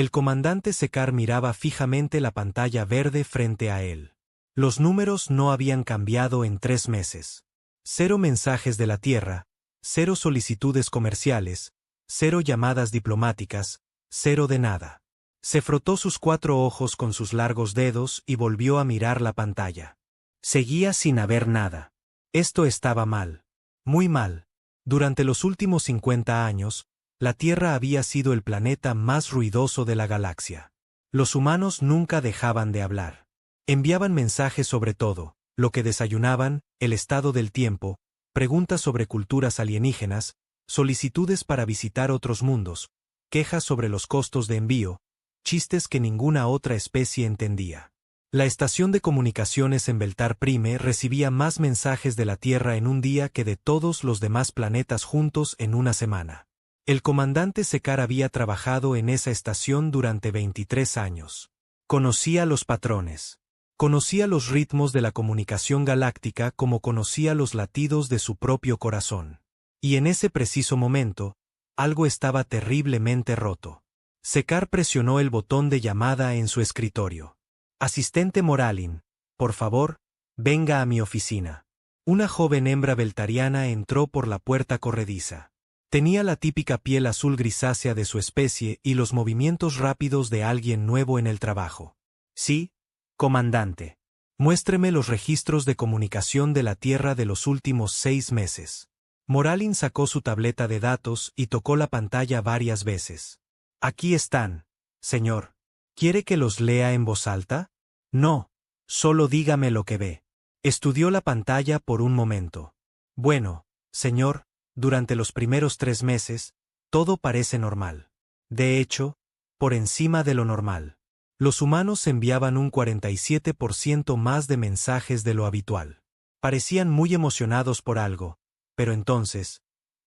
El comandante Sekar miraba fijamente la pantalla verde frente a él. Los números no habían cambiado en 3 meses. 0 mensajes de la Tierra, 0 solicitudes comerciales, 0 llamadas diplomáticas, 0 de nada. Se frotó sus 4 ojos con sus largos dedos y volvió a mirar la pantalla. Seguía sin haber nada. Esto estaba mal. Muy mal. Durante los últimos 50 años, la Tierra había sido el planeta más ruidoso de la galaxia. Los humanos nunca dejaban de hablar. Enviaban mensajes sobre todo, lo que desayunaban, el estado del tiempo, preguntas sobre culturas alienígenas, solicitudes para visitar otros mundos, quejas sobre los costos de envío, chistes que ninguna otra especie entendía. La estación de comunicaciones en Beltar Prime recibía más mensajes de la Tierra en un día que de todos los demás planetas juntos en una semana. El comandante Sekar había trabajado en esa estación durante 23 años. Conocía los patrones. Conocía los ritmos de la comunicación galáctica como conocía los latidos de su propio corazón. Y en ese preciso momento, algo estaba terriblemente roto. Sekar presionó el botón de llamada en su escritorio. Asistente Moralin, por favor, venga a mi oficina. Una joven hembra beltariana entró por la puerta corrediza. Tenía la típica piel azul grisácea de su especie y los movimientos rápidos de alguien nuevo en el trabajo. Sí, comandante. Muéstreme los registros de comunicación de la Tierra de los últimos 6 meses. Moralin sacó su tableta de datos y tocó la pantalla varias veces. Aquí están, señor. ¿Quiere que los lea en voz alta? No, solo dígame lo que ve. Estudió la pantalla por un momento. Bueno, señor, durante los primeros 3 meses, todo parece normal. De hecho, por encima de lo normal. Los humanos enviaban un 47% más de mensajes de lo habitual. Parecían muy emocionados por algo, pero entonces,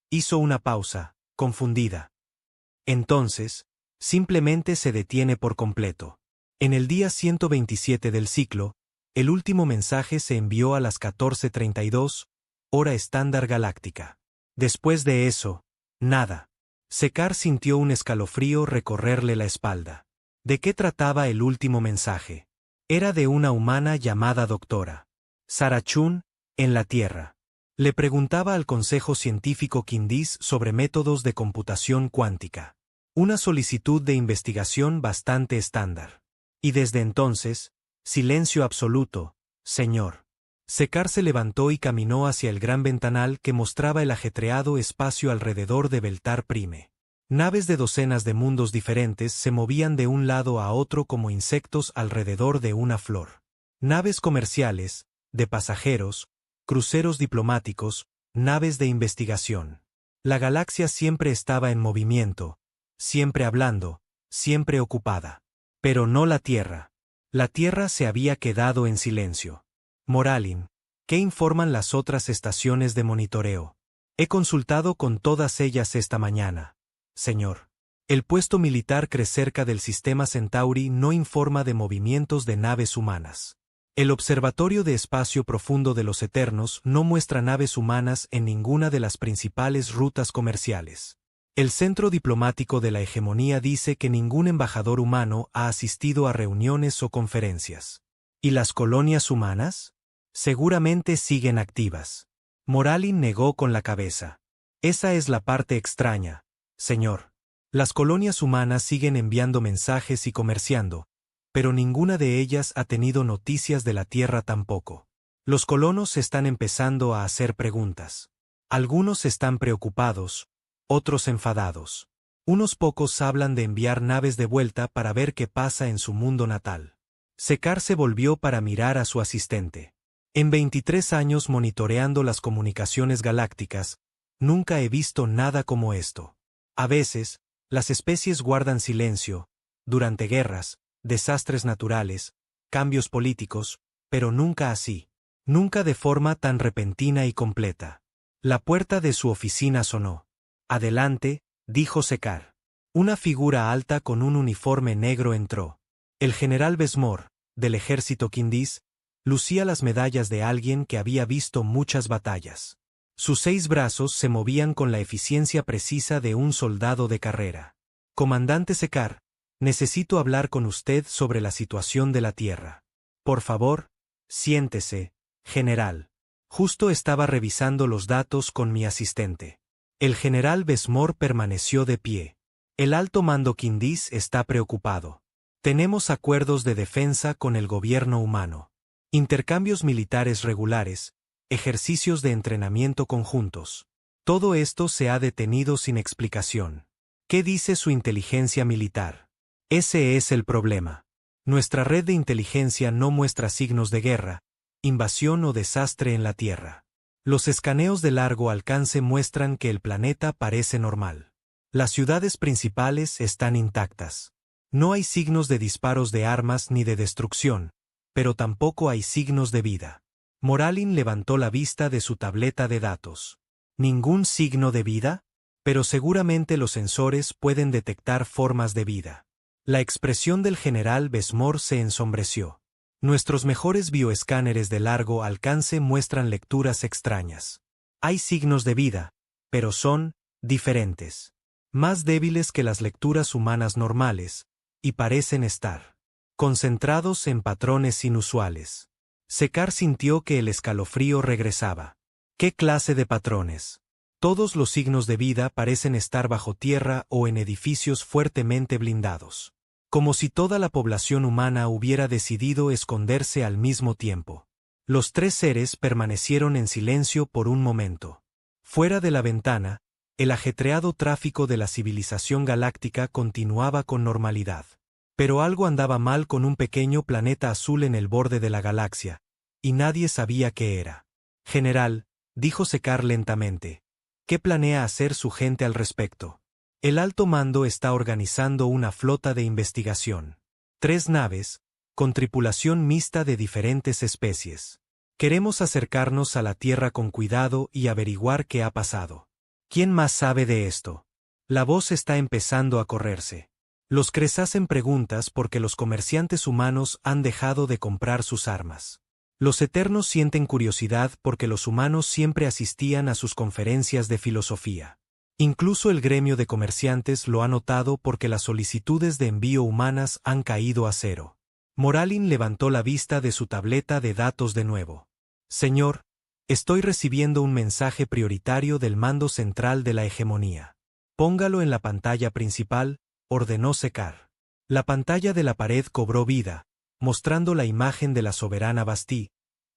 hizo una pausa, confundida. Entonces, simplemente se detiene por completo. En el día 127 del ciclo, el último mensaje se envió a las 14:32, hora estándar galáctica. Después de eso, nada. Sekar sintió un escalofrío recorrerle la espalda. ¿De qué trataba el último mensaje? Era de una humana llamada Doctora Sarachun, en la Tierra. Le preguntaba al Consejo Científico Kindis sobre métodos de computación cuántica. Una solicitud de investigación bastante estándar. Y desde entonces, silencio absoluto, señor. Sekar se levantó y caminó hacia el gran ventanal que mostraba el ajetreado espacio alrededor de Beltar Prime. Naves de docenas de mundos diferentes se movían de un lado a otro como insectos alrededor de una flor. Naves comerciales, de pasajeros, cruceros diplomáticos, naves de investigación. La galaxia siempre estaba en movimiento, siempre hablando, siempre ocupada. Pero no la Tierra. La Tierra se había quedado en silencio. Moralin, ¿qué informan las otras estaciones de monitoreo? He consultado con todas ellas esta mañana, señor. El puesto militar cerca del sistema Centauri no informa de movimientos de naves humanas. El Observatorio de Espacio Profundo de los Eternos no muestra naves humanas en ninguna de las principales rutas comerciales. El Centro Diplomático de la Hegemonía dice que ningún embajador humano ha asistido a reuniones o conferencias. ¿Y las colonias humanas? Seguramente siguen activas. Moralin negó con la cabeza. Esa es la parte extraña, señor. Las colonias humanas siguen enviando mensajes y comerciando, pero ninguna de ellas ha tenido noticias de la Tierra tampoco. Los colonos están empezando a hacer preguntas. Algunos están preocupados, otros enfadados. Unos pocos hablan de enviar naves de vuelta para ver qué pasa en su mundo natal. Sekar se volvió para mirar a su asistente. En 23 años monitoreando las comunicaciones galácticas, nunca he visto nada como esto. A veces, las especies guardan silencio, durante guerras, desastres naturales, cambios políticos, pero nunca así. Nunca de forma tan repentina y completa. La puerta de su oficina sonó. Adelante, dijo Sekar. Una figura alta con un uniforme negro entró. El general Besmor, del ejército Kindis, lucía las medallas de alguien que había visto muchas batallas. Sus 6 brazos se movían con la eficiencia precisa de un soldado de carrera. Comandante Sekar, Necesito hablar con usted sobre la situación de la Tierra. Por favor, siéntese, general. Justo estaba revisando los datos con mi asistente. El general Besmore permaneció de pie. El alto mando Quindís está preocupado. Tenemos acuerdos de defensa con el gobierno humano. Intercambios militares regulares, ejercicios de entrenamiento conjuntos. Todo esto se ha detenido sin explicación. ¿Qué dice su inteligencia militar? Ese es el problema. Nuestra red de inteligencia no muestra signos de guerra, invasión o desastre en la Tierra. Los escaneos de largo alcance muestran que el planeta parece normal. Las ciudades principales están intactas. No hay signos de disparos de armas ni de destrucción, pero tampoco hay signos de vida. Moralin levantó la vista de su tableta de datos. ¿Ningún signo de vida? Pero seguramente los sensores pueden detectar formas de vida. La expresión del general Besmore se ensombreció. Nuestros mejores bioescáneres de largo alcance muestran lecturas extrañas. Hay signos de vida, pero son diferentes. Más débiles que las lecturas humanas normales, y parecen estar concentrados en patrones inusuales. Sekar sintió que el escalofrío regresaba. ¿Qué clase de patrones? Todos los signos de vida parecen estar bajo tierra o en edificios fuertemente blindados. Como si toda la población humana hubiera decidido esconderse al mismo tiempo. Los tres seres permanecieron en silencio por un momento. Fuera de la ventana, el ajetreado tráfico de la civilización galáctica continuaba con normalidad. Pero algo andaba mal con un pequeño planeta azul en el borde de la galaxia, y nadie sabía qué era. General, dijo Sekar lentamente, ¿qué planea hacer su gente al respecto? El alto mando está organizando una flota de investigación. 3 naves, con tripulación mixta de diferentes especies. Queremos acercarnos a la Tierra con cuidado y averiguar qué ha pasado. ¿Quién más sabe de esto? La voz está empezando a correrse. Los Cres hacen preguntas porque los comerciantes humanos han dejado de comprar sus armas. Los Eternos sienten curiosidad porque los humanos siempre asistían a sus conferencias de filosofía. Incluso el gremio de comerciantes lo ha notado porque las solicitudes de envío humanas han caído a cero. Moralin levantó la vista de su tableta de datos de nuevo. Señor, estoy recibiendo un mensaje prioritario del mando central de la hegemonía. Póngalo en la pantalla principal, ordenó Sekar. La pantalla de la pared cobró vida, mostrando la imagen de la soberana Bastí,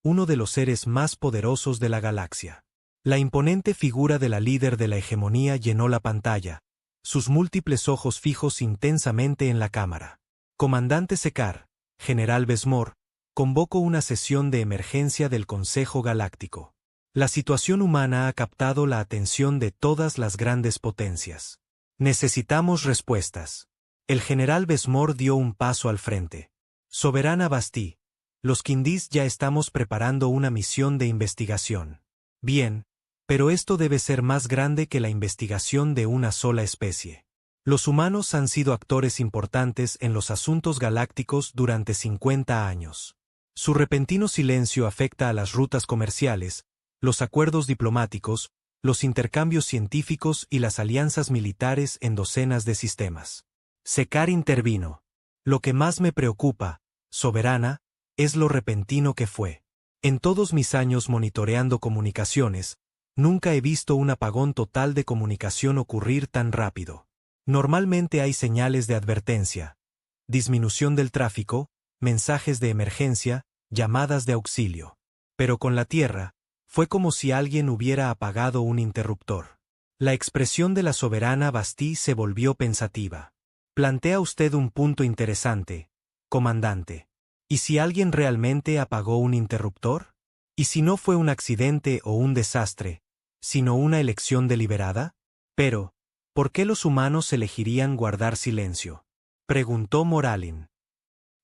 uno de los seres más poderosos de la galaxia. La imponente figura de la líder de la hegemonía llenó la pantalla, sus múltiples ojos fijos intensamente en la cámara. Comandante Sekar, General Besmore, convoco una sesión de emergencia del Consejo Galáctico. La situación humana ha captado la atención de todas las grandes potencias. Necesitamos respuestas. El general Besmore dio un paso al frente. Soberana Bastí, los Quindís ya estamos preparando una misión de investigación. Bien. Pero esto debe ser más grande que la investigación de una sola especie. Los humanos han sido actores importantes en los asuntos galácticos durante 50 años. Su repentino silencio afecta a las rutas comerciales, los acuerdos diplomáticos, los intercambios científicos y las alianzas militares en docenas de sistemas. Sekar intervino. Lo que más me preocupa, soberana, es lo repentino que fue. En todos mis años monitoreando comunicaciones, nunca he visto un apagón total de comunicación ocurrir tan rápido. Normalmente hay señales de advertencia, disminución del tráfico, mensajes de emergencia, llamadas de auxilio. Pero con la Tierra, fue como si alguien hubiera apagado un interruptor. La expresión de la soberana Bastí se volvió pensativa. Plantea usted un punto interesante, comandante. ¿Y si alguien realmente apagó un interruptor? ¿Y si no fue un accidente o un desastre, sino una elección deliberada? Pero, ¿por qué los humanos elegirían guardar silencio? Preguntó Moralin.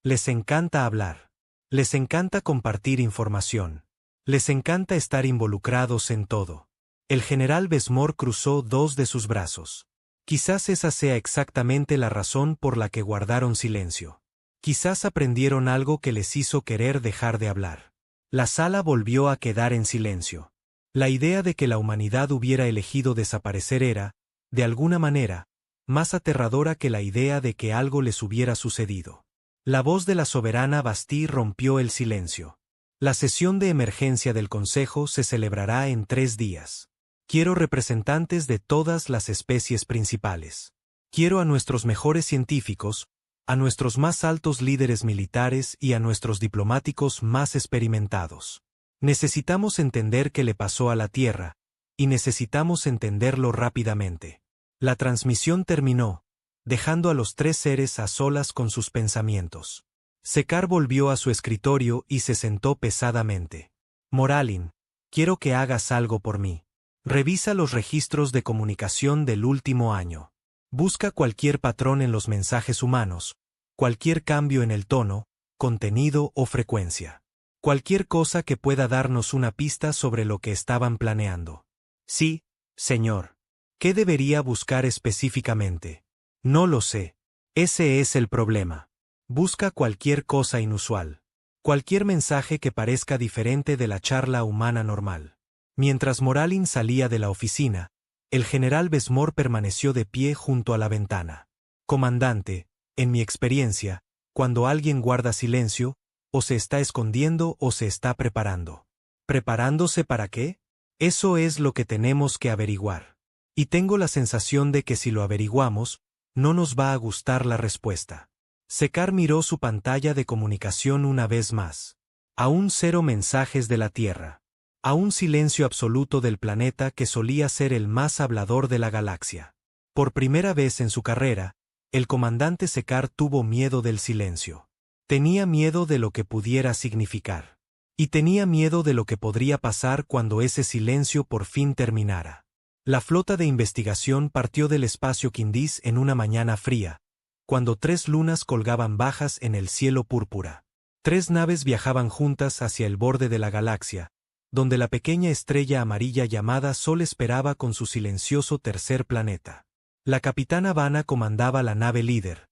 Les encanta hablar. Les encanta compartir información. Les encanta estar involucrados en todo. El general Besmore cruzó 2 de sus brazos. Quizás esa sea exactamente la razón por la que guardaron silencio. Quizás aprendieron algo que les hizo querer dejar de hablar. La sala volvió a quedar en silencio. La idea de que la humanidad hubiera elegido desaparecer era, de alguna manera, más aterradora que la idea de que algo les hubiera sucedido. La voz de la soberana Bastille rompió el silencio. La sesión de emergencia del Consejo se celebrará en 3 días. Quiero representantes de todas las especies principales. Quiero a nuestros mejores científicos, a nuestros más altos líderes militares y a nuestros diplomáticos más experimentados. Necesitamos entender qué le pasó a la Tierra, y necesitamos entenderlo rápidamente. La transmisión terminó, dejando a los 3 seres a solas con sus pensamientos. Sekar volvió a su escritorio y se sentó pesadamente. Moralin, quiero que hagas algo por mí. Revisa los registros de comunicación del último año. Busca cualquier patrón en los mensajes humanos, cualquier cambio en el tono, contenido o frecuencia. Cualquier cosa que pueda darnos una pista sobre lo que estaban planeando. Sí, señor. ¿Qué debería buscar específicamente? No lo sé. Ese es el problema. Busca cualquier cosa inusual. Cualquier mensaje que parezca diferente de la charla humana normal. Mientras Moralin salía de la oficina, el general Besmore permaneció de pie junto a la ventana. Comandante, en mi experiencia, cuando alguien guarda silencio, o se está escondiendo o se está preparando. ¿Preparándose para qué? Eso es lo que tenemos que averiguar. Y tengo la sensación de que si lo averiguamos, no nos va a gustar la respuesta. Sekar miró su pantalla de comunicación una vez más. Aún 0 mensajes de la Tierra. Aún silencio absoluto del planeta que solía ser el más hablador de la galaxia. Por primera vez en su carrera, el comandante Sekar tuvo miedo del silencio. Tenía miedo de lo que pudiera significar. Y tenía miedo de lo que podría pasar cuando ese silencio por fin terminara. La flota de investigación partió del espacio Quindís en una mañana fría, cuando 3 lunas colgaban bajas en el cielo púrpura. 3 naves viajaban juntas hacia el borde de la galaxia, donde la pequeña estrella amarilla llamada Sol esperaba con su silencioso tercer planeta. La capitana Vanna comandaba la nave líder,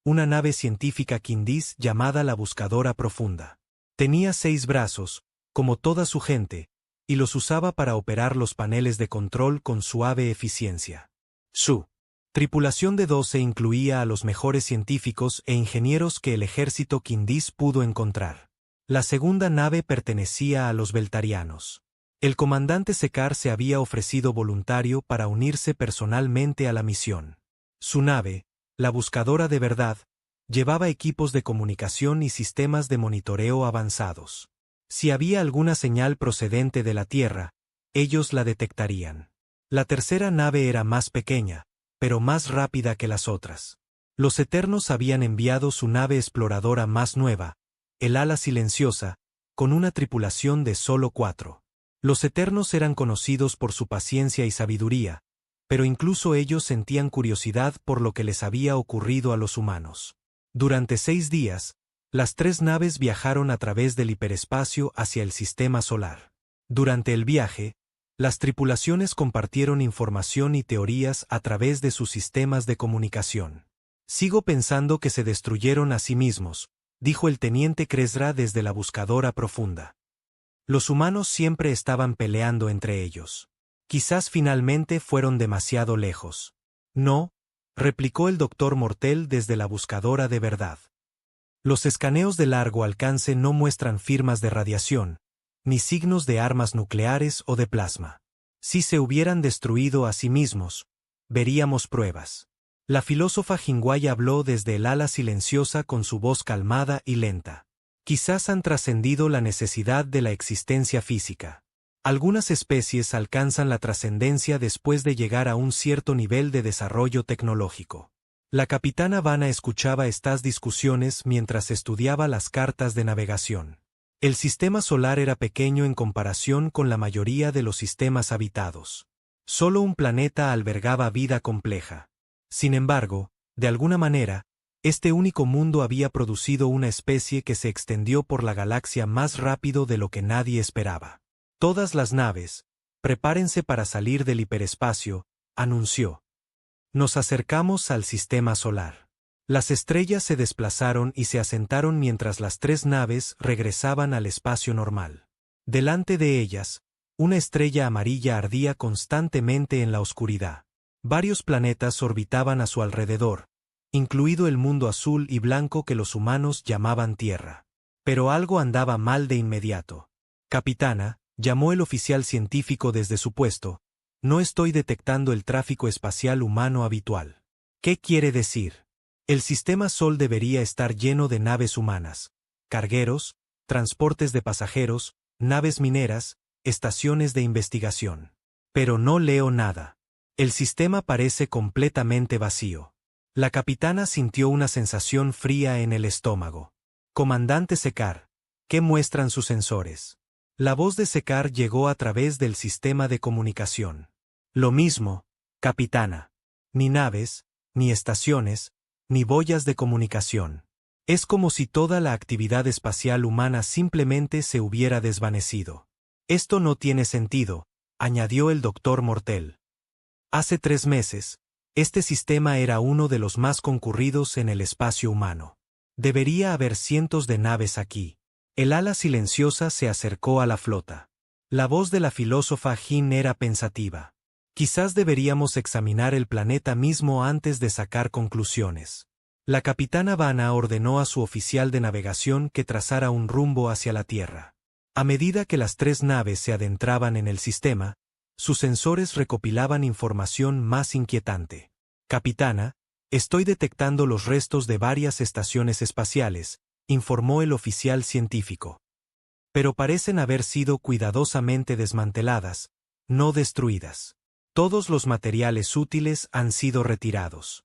una nave científica Quindís llamada la Buscadora Profunda. Tenía 6 brazos, como toda su gente, y los usaba para operar los paneles de control con suave eficiencia. Su tripulación de 12 incluía a los mejores científicos e ingenieros que el ejército Quindís pudo encontrar. La segunda nave pertenecía a los Beltarianos. El comandante Sekar se había ofrecido voluntario para unirse personalmente a la misión. Su nave, la Buscadora de Verdad, llevaba equipos de comunicación y sistemas de monitoreo avanzados. Si había alguna señal procedente de la Tierra, ellos la detectarían. La tercera nave era más pequeña, pero más rápida que las otras. Los Eternos habían enviado su nave exploradora más nueva, el Ala Silenciosa, con una tripulación de solo 4. Los Eternos eran conocidos por su paciencia y sabiduría, pero incluso ellos sentían curiosidad por lo que les había ocurrido a los humanos. Durante 6 días, las 3 naves viajaron a través del hiperespacio hacia el sistema solar. Durante el viaje, las tripulaciones compartieron información y teorías a través de sus sistemas de comunicación. Sigo pensando que se destruyeron a sí mismos, dijo el teniente Kresra desde la Buscadora Profunda. Los humanos siempre estaban peleando entre ellos. Quizás finalmente fueron demasiado lejos. No, replicó el doctor Mortel desde la Buscadora de Verdad. Los escaneos de largo alcance no muestran firmas de radiación, ni signos de armas nucleares o de plasma. Si se hubieran destruido a sí mismos, veríamos pruebas. La filósofa Jingway habló desde el ala silenciosa con su voz calmada y lenta. Quizás han trascendido la necesidad de la existencia física. Algunas especies alcanzan la trascendencia después de llegar a un cierto nivel de desarrollo tecnológico. La capitana Vanna escuchaba estas discusiones mientras estudiaba las cartas de navegación. El sistema solar era pequeño en comparación con la mayoría de los sistemas habitados. Solo un planeta albergaba vida compleja. Sin embargo, de alguna manera, este único mundo había producido una especie que se extendió por la galaxia más rápido de lo que nadie esperaba. Todas las naves, prepárense para salir del hiperespacio, anunció. Nos acercamos al sistema solar. Las estrellas se desplazaron y se asentaron mientras las 3 naves regresaban al espacio normal. Delante de ellas, una estrella amarilla ardía constantemente en la oscuridad. Varios planetas orbitaban a su alrededor, incluido el mundo azul y blanco que los humanos llamaban Tierra. Pero algo andaba mal de inmediato. Capitana, llamó el oficial científico desde su puesto, no estoy detectando el tráfico espacial humano habitual. ¿Qué quiere decir? El sistema Sol debería estar lleno de naves humanas, cargueros, transportes de pasajeros, naves mineras, estaciones de investigación. Pero no leo nada. El sistema parece completamente vacío. La capitana sintió una sensación fría en el estómago. Comandante Sekar, ¿qué muestran sus sensores? La voz de Sekar llegó a través del sistema de comunicación. Lo mismo, capitana. Ni naves, ni estaciones, ni boyas de comunicación. Es como si toda la actividad espacial humana simplemente se hubiera desvanecido. Esto no tiene sentido, añadió el doctor Mortel. Hace 3 meses, este sistema era uno de los más concurridos en el espacio humano. Debería haber cientos de naves aquí. El ala silenciosa se acercó a la flota. La voz de la filósofa Jin era pensativa. Quizás deberíamos examinar el planeta mismo antes de sacar conclusiones. La capitana Vanna ordenó a su oficial de navegación que trazara un rumbo hacia la Tierra. A medida que las 3 naves se adentraban en el sistema, sus sensores recopilaban información más inquietante. Capitana, estoy detectando los restos de varias estaciones espaciales, informó el oficial científico. Pero parecen haber sido cuidadosamente desmanteladas, no destruidas. Todos los materiales útiles han sido retirados.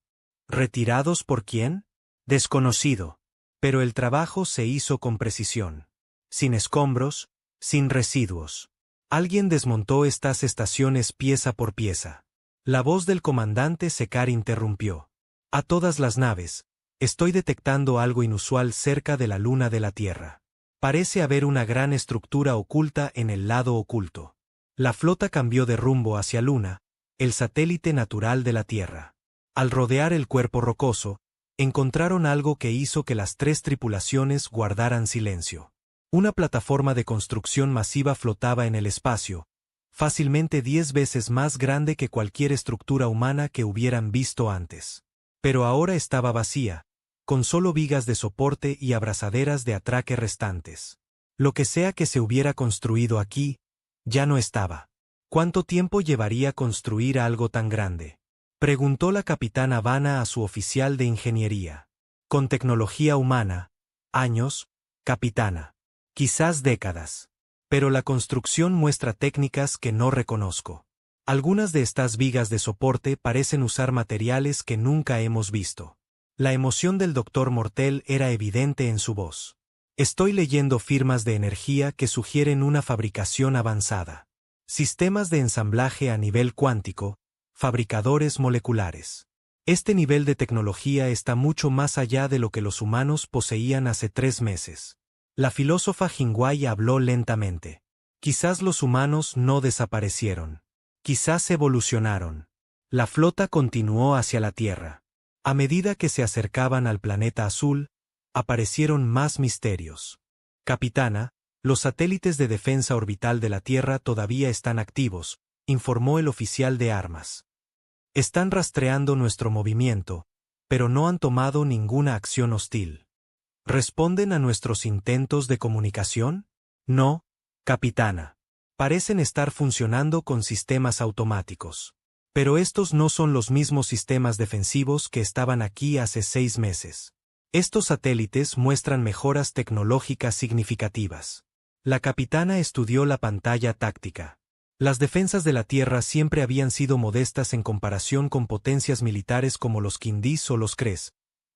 ¿Retirados por quién? Desconocido. Pero el trabajo se hizo con precisión. Sin escombros, sin residuos. Alguien desmontó estas estaciones pieza por pieza. La voz del comandante Sekar interrumpió. A todas las naves, estoy detectando algo inusual cerca de la luna de la Tierra. Parece haber una gran estructura oculta en el lado oculto. La flota cambió de rumbo hacia Luna, el satélite natural de la Tierra. Al rodear el cuerpo rocoso, encontraron algo que hizo que las 3 tripulaciones guardaran silencio. Una plataforma de construcción masiva flotaba en el espacio, fácilmente 10 veces más grande que cualquier estructura humana que hubieran visto antes. Pero ahora estaba vacía, con solo vigas de soporte y abrazaderas de atraque restantes. Lo que sea que se hubiera construido aquí, ya no estaba. ¿Cuánto tiempo llevaría construir algo tan grande? Preguntó la capitana Vanna a su oficial de ingeniería. Con tecnología humana, años, capitana. Quizás décadas. Pero la construcción muestra técnicas que no reconozco. Algunas de estas vigas de soporte parecen usar materiales que nunca hemos visto. La emoción del doctor Mortel era evidente en su voz. Estoy leyendo firmas de energía que sugieren una fabricación avanzada. Sistemas de ensamblaje a nivel cuántico, fabricadores moleculares. Este nivel de tecnología está mucho más allá de lo que los humanos poseían hace 3 meses. La filósofa Jinwei habló lentamente. Quizás los humanos no desaparecieron. Quizás evolucionaron. La flota continuó hacia la Tierra. A medida que se acercaban al planeta azul, aparecieron más misterios. Capitana, los satélites de defensa orbital de la Tierra todavía están activos, informó el oficial de armas. Están rastreando nuestro movimiento, pero no han tomado ninguna acción hostil. ¿Responden a nuestros intentos de comunicación? No, capitana. Parecen estar funcionando con sistemas automáticos. Pero estos no son los mismos sistemas defensivos que estaban aquí hace 6 meses. Estos satélites muestran mejoras tecnológicas significativas. La capitana estudió la pantalla táctica. Las defensas de la Tierra siempre habían sido modestas en comparación con potencias militares como los Kindis o los Kres,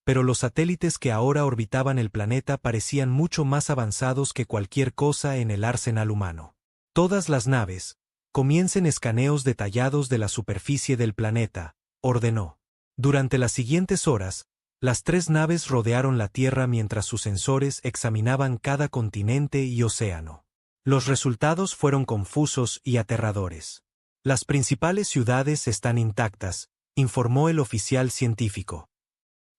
pero los satélites que ahora orbitaban el planeta parecían mucho más avanzados que cualquier cosa en el arsenal humano. Todas las naves, comiencen escaneos detallados de la superficie del planeta, ordenó. Durante las siguientes horas, las 3 naves rodearon la Tierra mientras sus sensores examinaban cada continente y océano. Los resultados fueron confusos y aterradores. Las principales ciudades están intactas, informó el oficial científico.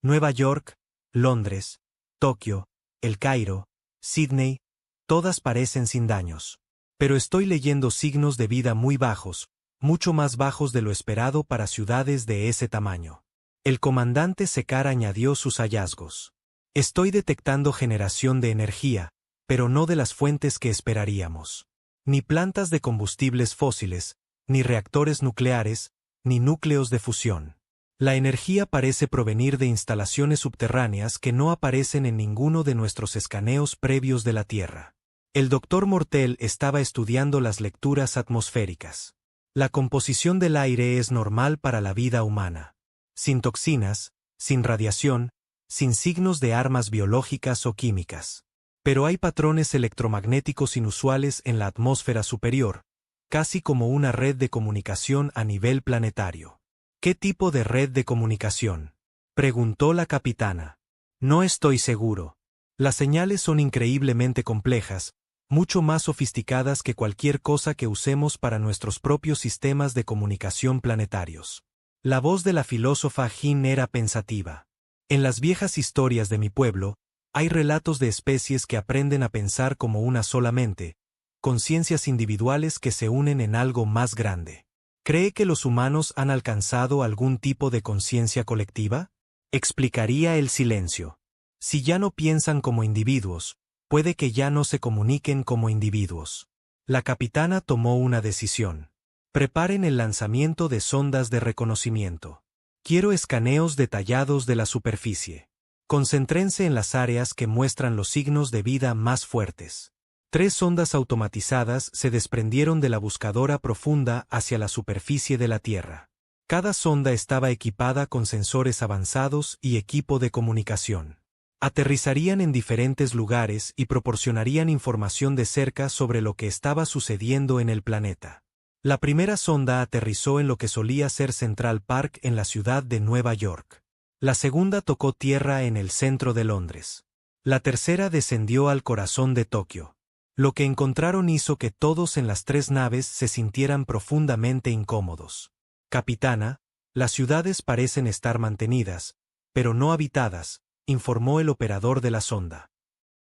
Nueva York, Londres, Tokio, El Cairo, Sydney, todas parecen sin daños. Pero estoy leyendo signos de vida muy bajos, mucho más bajos de lo esperado para ciudades de ese tamaño. El comandante Sekar añadió sus hallazgos. Estoy detectando generación de energía, pero no de las fuentes que esperaríamos. Ni plantas de combustibles fósiles, ni reactores nucleares, ni núcleos de fusión. La energía parece provenir de instalaciones subterráneas que no aparecen en ninguno de nuestros escaneos previos de la Tierra. El doctor Mortel estaba estudiando las lecturas atmosféricas. La composición del aire es normal para la vida humana. Sin toxinas, sin radiación, sin signos de armas biológicas o químicas. Pero hay patrones electromagnéticos inusuales en la atmósfera superior, casi como una red de comunicación a nivel planetario. ¿Qué tipo de red de comunicación?, preguntó la capitana. No estoy seguro. Las señales son increíblemente complejas, mucho más sofisticadas que cualquier cosa que usemos para nuestros propios sistemas de comunicación planetarios. La voz de la filósofa Jin era pensativa. En las viejas historias de mi pueblo, hay relatos de especies que aprenden a pensar como una sola mente, conciencias individuales que se unen en algo más grande. ¿Cree que los humanos han alcanzado algún tipo de conciencia colectiva? Explicaría el silencio. Si ya no piensan como individuos, puede que ya no se comuniquen como individuos. La capitana tomó una decisión. Preparen el lanzamiento de sondas de reconocimiento. Quiero escaneos detallados de la superficie. Concéntrense en las áreas que muestran los signos de vida más fuertes. 3 sondas automatizadas se desprendieron de la buscadora profunda hacia la superficie de la Tierra. Cada sonda estaba equipada con sensores avanzados y equipo de comunicación. Aterrizarían en diferentes lugares y proporcionarían información de cerca sobre lo que estaba sucediendo en el planeta. La primera sonda aterrizó en lo que solía ser Central Park en la ciudad de Nueva York. La segunda tocó tierra en el centro de Londres. La tercera descendió al corazón de Tokio. Lo que encontraron hizo que todos en las 3 naves se sintieran profundamente incómodos. Capitana, las ciudades parecen estar mantenidas, pero no habitadas, informó el operador de la sonda.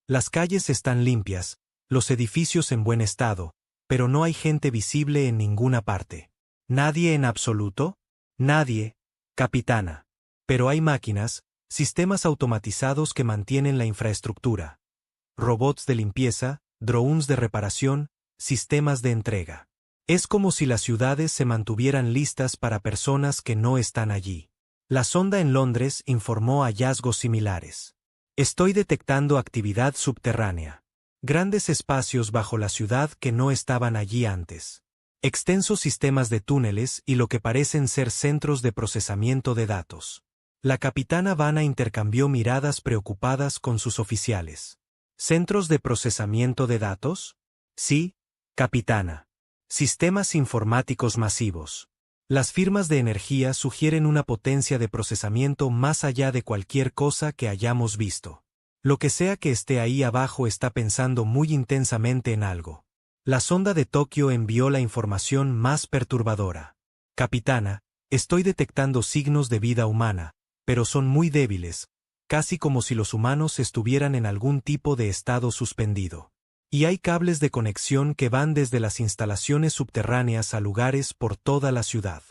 Las calles están limpias, los edificios en buen estado, pero no hay gente visible en ninguna parte. ¿Nadie en absoluto? Nadie, capitana. Pero hay máquinas, sistemas automatizados que mantienen la infraestructura. Robots de limpieza, drones de reparación, sistemas de entrega. Es como si las ciudades se mantuvieran listas para personas que no están allí. La sonda en Londres informó hallazgos similares. Estoy detectando actividad subterránea. Grandes espacios bajo la ciudad que no estaban allí antes. Extensos sistemas de túneles y lo que parecen ser centros de procesamiento de datos. La capitana Vanna intercambió miradas preocupadas con sus oficiales. ¿Centros de procesamiento de datos? Sí, capitana. Sistemas informáticos masivos. Las firmas de energía sugieren una potencia de procesamiento más allá de cualquier cosa que hayamos visto. Lo que sea que esté ahí abajo está pensando muy intensamente en algo. La sonda de Tokio envió la información más perturbadora. Capitana, estoy detectando signos de vida humana, pero son muy débiles, casi como si los humanos estuvieran en algún tipo de estado suspendido. Y hay cables de conexión que van desde las instalaciones subterráneas a lugares por toda la ciudad.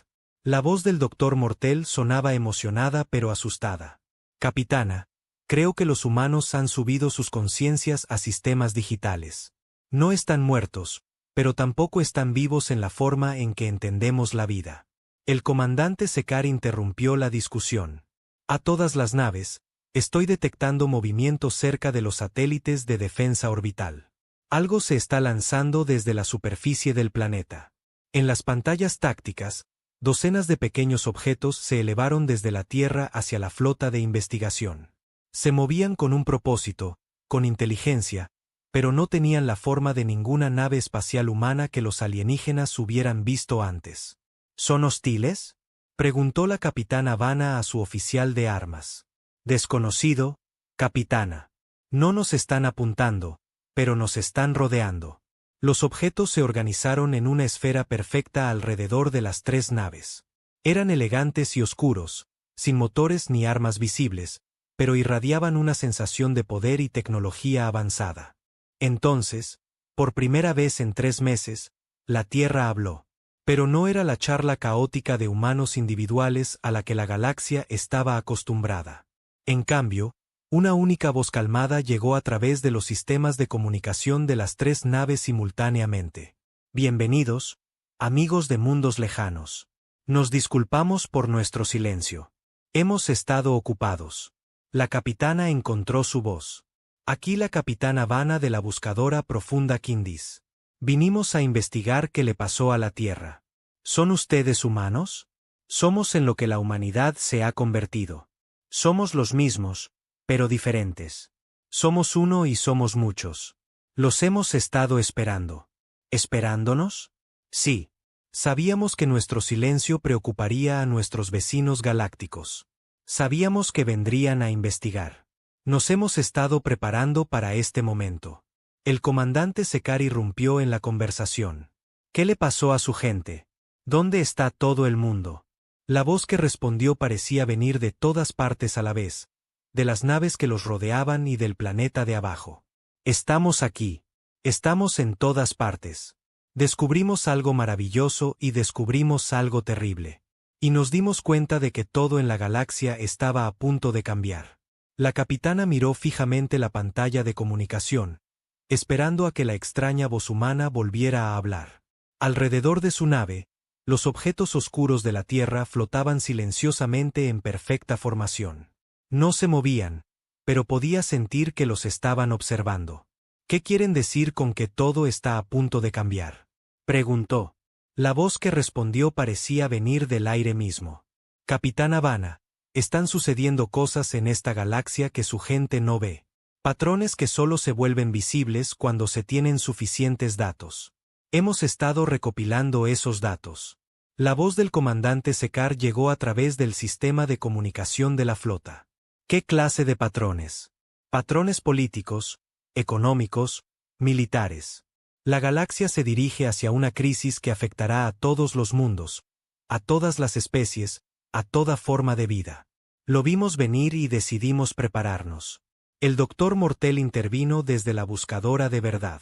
La voz del doctor Mortel sonaba emocionada pero asustada. Capitana, creo que los humanos han subido sus conciencias a sistemas digitales. No están muertos, pero tampoco están vivos en la forma en que entendemos la vida. El comandante Sekar interrumpió la discusión. A todas las naves, estoy detectando movimientos cerca de los satélites de defensa orbital. Algo se está lanzando desde la superficie del planeta. En las pantallas tácticas, docenas de pequeños objetos se elevaron desde la Tierra hacia la flota de investigación. Se movían con un propósito, con inteligencia, pero no tenían la forma de ninguna nave espacial humana que los alienígenas hubieran visto antes. ¿Son hostiles?, preguntó la capitana Vanna a su oficial de armas. Desconocido, capitana. No nos están apuntando, pero nos están rodeando. Los objetos se organizaron en una esfera perfecta alrededor de las 3 naves. Eran elegantes y oscuros, sin motores ni armas visibles, pero irradiaban una sensación de poder y tecnología avanzada. Entonces, por primera vez en 3 meses, la Tierra habló. Pero no era la charla caótica de humanos individuales a la que la galaxia estaba acostumbrada. En cambio, una única voz calmada llegó a través de los sistemas de comunicación de las 3 naves simultáneamente. Bienvenidos, amigos de mundos lejanos. Nos disculpamos por nuestro silencio. Hemos estado ocupados. La capitana encontró su voz. Aquí la capitana Vana de la buscadora profunda Kindis. Vinimos a investigar qué le pasó a la Tierra. ¿Son ustedes humanos? Somos en lo que la humanidad se ha convertido. Somos los mismos, pero diferentes. Somos uno y somos muchos. Los hemos estado esperando. ¿Esperándonos? Sí. Sabíamos que nuestro silencio preocuparía a nuestros vecinos galácticos. Sabíamos que vendrían a investigar. Nos hemos estado preparando para este momento. El comandante Sekar irrumpió en la conversación. ¿Qué le pasó a su gente? ¿Dónde está todo el mundo? La voz que respondió parecía venir de todas partes a la vez, de las naves que los rodeaban y del planeta de abajo. Estamos aquí. Estamos en todas partes. Descubrimos algo maravilloso y descubrimos algo terrible. Y nos dimos cuenta de que todo en la galaxia estaba a punto de cambiar. La capitana miró fijamente la pantalla de comunicación, esperando a que la extraña voz humana volviera a hablar. Alrededor de su nave, los objetos oscuros de la Tierra flotaban silenciosamente en perfecta formación. No se movían, pero podía sentir que los estaban observando. ¿Qué quieren decir con que todo está a punto de cambiar?, preguntó. La voz que respondió parecía venir del aire mismo. Capitana Vana, están sucediendo cosas en esta galaxia que su gente no ve. Patrones que solo se vuelven visibles cuando se tienen suficientes datos. Hemos estado recopilando esos datos. La voz del comandante Sekar llegó a través del sistema de comunicación de la flota. ¿Qué clase de patrones? Patrones políticos, económicos, militares. La galaxia se dirige hacia una crisis que afectará a todos los mundos, a todas las especies, a toda forma de vida. Lo vimos venir y decidimos prepararnos. El doctor Mortel intervino desde la buscadora de verdad.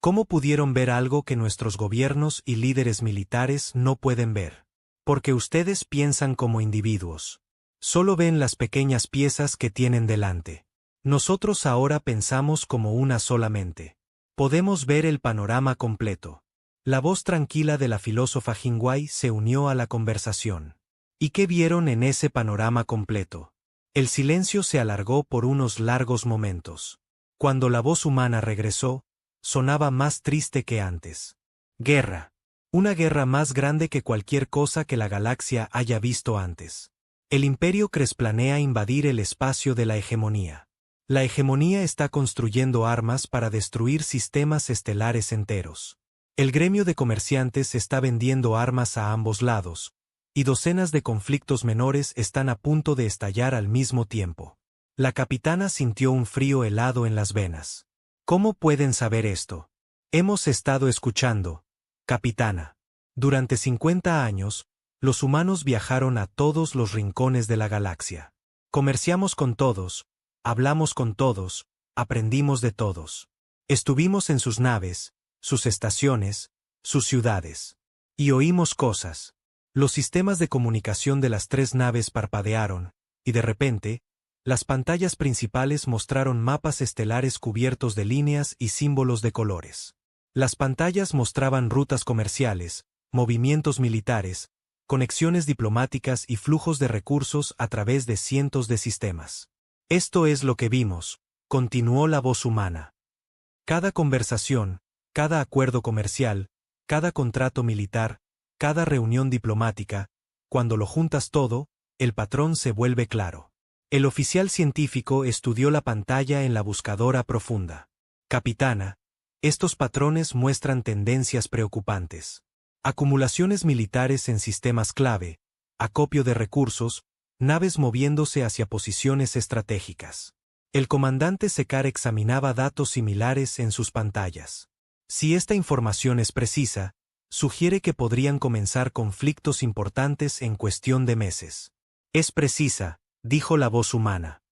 ¿Cómo pudieron ver algo que nuestros gobiernos y líderes militares no pueden ver? Porque ustedes piensan como individuos. Solo ven las pequeñas piezas que tienen delante. Nosotros ahora pensamos como una solamente. Podemos ver el panorama completo. La voz tranquila de la filósofa Jingwei se unió a la conversación. ¿Y qué vieron en ese panorama completo? El silencio se alargó por unos largos momentos. Cuando la voz humana regresó, sonaba más triste que antes. Guerra. Una guerra más grande que cualquier cosa que la galaxia haya visto antes. El Imperio Cres planea invadir el espacio de la hegemonía. La hegemonía está construyendo armas para destruir sistemas estelares enteros. El gremio de comerciantes está vendiendo armas a ambos lados, y docenas de conflictos menores están a punto de estallar al mismo tiempo. La capitana sintió un frío helado en las venas. ¿Cómo pueden saber esto? Hemos estado escuchando, capitana. Durante 50 años, los humanos viajaron a todos los rincones de la galaxia. Comerciamos con todos, hablamos con todos, aprendimos de todos. Estuvimos en sus naves, sus estaciones, sus ciudades. Y oímos cosas. Los sistemas de comunicación de las 3 naves parpadearon, y de repente, las pantallas principales mostraron mapas estelares cubiertos de líneas y símbolos de colores. Las pantallas mostraban rutas comerciales, movimientos militares, conexiones diplomáticas y flujos de recursos a través de cientos de sistemas. Esto es lo que vimos, continuó la voz humana. Cada conversación, cada acuerdo comercial, cada contrato militar, cada reunión diplomática, cuando lo juntas todo, el patrón se vuelve claro. El oficial científico estudió la pantalla en la buscadora profunda. Capitana, estos patrones muestran tendencias preocupantes. Acumulaciones militares en sistemas clave, acopio de recursos, naves moviéndose hacia posiciones estratégicas. El comandante Sekar examinaba datos similares en sus pantallas. Si esta información es precisa, sugiere que podrían comenzar conflictos importantes en cuestión de meses. Es precisa, dijo la voz humana.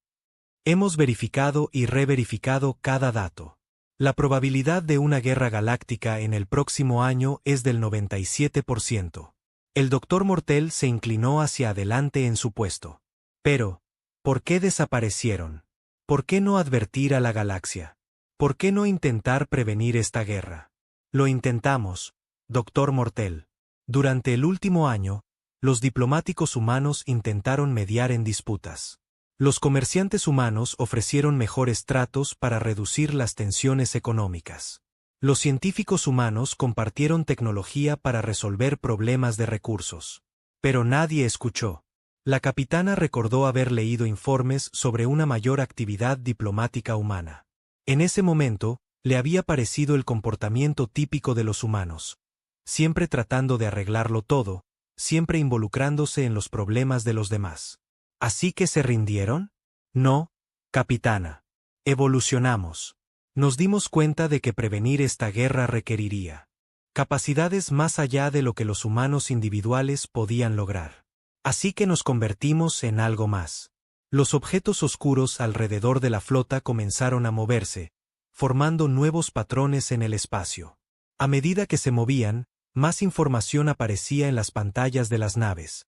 Hemos verificado y reverificado cada dato. La probabilidad de una guerra galáctica en el próximo año es del 97%. El Dr. Mortel se inclinó hacia adelante en su puesto. Pero, ¿por qué desaparecieron? ¿Por qué no advertir a la galaxia? ¿Por qué no intentar prevenir esta guerra? Lo intentamos, Dr. Mortel. Durante el último año, los diplomáticos humanos intentaron mediar en disputas. Los comerciantes humanos ofrecieron mejores tratos para reducir las tensiones económicas. Los científicos humanos compartieron tecnología para resolver problemas de recursos. Pero nadie escuchó. La capitana recordó haber leído informes sobre una mayor actividad diplomática humana. En ese momento, le había parecido el comportamiento típico de los humanos, siempre tratando de arreglarlo todo, siempre involucrándose en los problemas de los demás. ¿Así que se rindieron? No, capitana. Evolucionamos. Nos dimos cuenta de que prevenir esta guerra requeriría capacidades más allá de lo que los humanos individuales podían lograr. Así que nos convertimos en algo más. Los objetos oscuros alrededor de la flota comenzaron a moverse, formando nuevos patrones en el espacio. A medida que se movían, más información aparecía en las pantallas de las naves.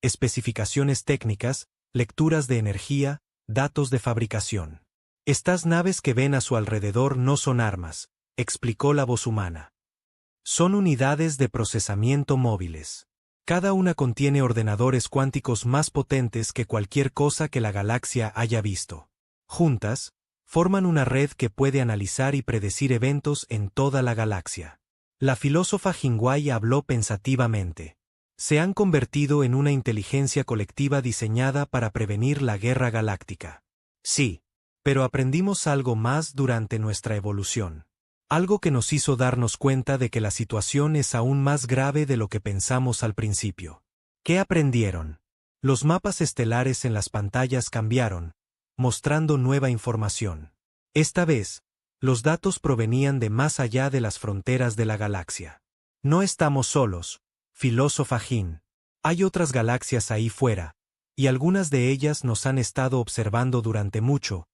Especificaciones técnicas, lecturas de energía, datos de fabricación. Estas naves que ven a su alrededor no son armas, explicó la voz humana. Son unidades de procesamiento móviles. Cada una contiene ordenadores cuánticos más potentes que cualquier cosa que la galaxia haya visto. Juntas, forman una red que puede analizar y predecir eventos en toda la galaxia. La filósofa Jingwei habló pensativamente. Se han convertido en una inteligencia colectiva diseñada para prevenir la guerra galáctica. Sí, pero aprendimos algo más durante nuestra evolución. Algo que nos hizo darnos cuenta de que la situación es aún más grave de lo que pensamos al principio. ¿Qué aprendieron? Los mapas estelares en las pantallas cambiaron, mostrando nueva información. Esta vez, los datos provenían de más allá de las fronteras de la galaxia. No estamos solos, filósofa Jin. Hay otras galaxias ahí fuera, y algunas de ellas nos han estado observando durante mucho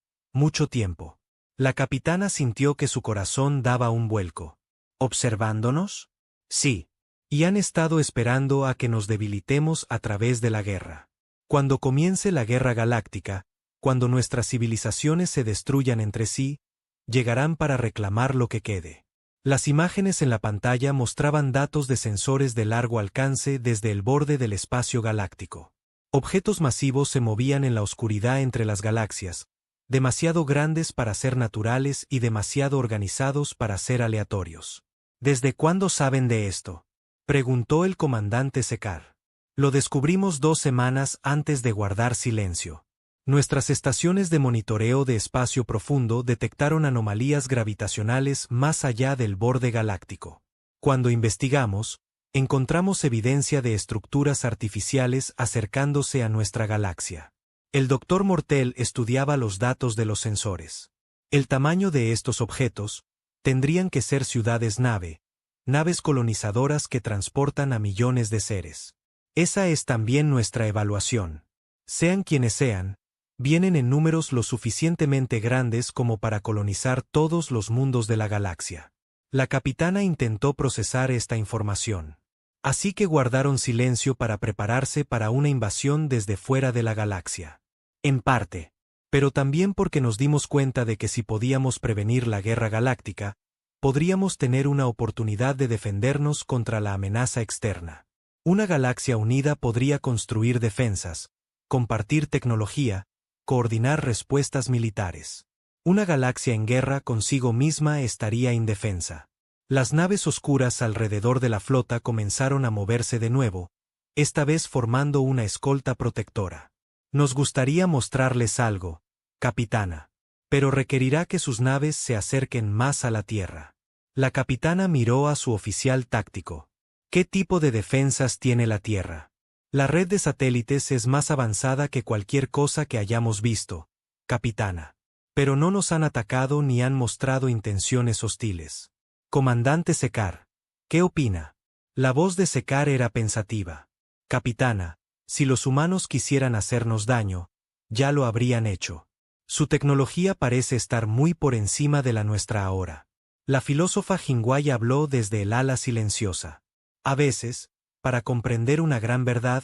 tiempo. La capitana sintió que su corazón daba un vuelco. ¿Observándonos? Sí. Y han estado esperando a que nos debilitemos a través de la guerra. Cuando comience la guerra galáctica, cuando nuestras civilizaciones se destruyan entre sí, llegarán para reclamar lo que quede. Las imágenes en la pantalla mostraban datos de sensores de largo alcance desde el borde del espacio galáctico. Objetos masivos se movían en la oscuridad entre las galaxias, demasiado grandes para ser naturales y demasiado organizados para ser aleatorios. ¿Desde cuándo saben de esto?, preguntó el comandante Sekar. Lo descubrimos 2 semanas antes de guardar silencio. Nuestras estaciones de monitoreo de espacio profundo detectaron anomalías gravitacionales más allá del borde galáctico. Cuando investigamos, encontramos evidencia de estructuras artificiales acercándose a nuestra galaxia. El Dr. Mortel estudiaba los datos de los sensores. El tamaño de estos objetos tendrían que ser ciudades-nave, naves colonizadoras que transportan a millones de seres. Esa es también nuestra evaluación. Sean quienes sean, vienen en números lo suficientemente grandes como para colonizar todos los mundos de la galaxia. La capitana intentó procesar esta información. Así que guardaron silencio para prepararse para una invasión desde fuera de la galaxia. En parte, pero también porque nos dimos cuenta de que si podíamos prevenir la guerra galáctica, podríamos tener una oportunidad de defendernos contra la amenaza externa. Una galaxia unida podría construir defensas, compartir tecnología, coordinar respuestas militares. Una galaxia en guerra consigo misma estaría indefensa. Las naves oscuras alrededor de la flota comenzaron a moverse de nuevo, esta vez formando una escolta protectora. Nos gustaría mostrarles algo, capitana, pero requerirá que sus naves se acerquen más a la Tierra. La capitana miró a su oficial táctico. ¿Qué tipo de defensas tiene la Tierra? La red de satélites es más avanzada que cualquier cosa que hayamos visto, capitana. Pero no nos han atacado ni han mostrado intenciones hostiles. Comandante Sekar, ¿qué opina? La voz de Sekar era pensativa. Capitana, si los humanos quisieran hacernos daño, ya lo habrían hecho. Su tecnología parece estar muy por encima de la nuestra ahora. La filósofa Jingwei habló desde el ala silenciosa. A veces, para comprender una gran verdad,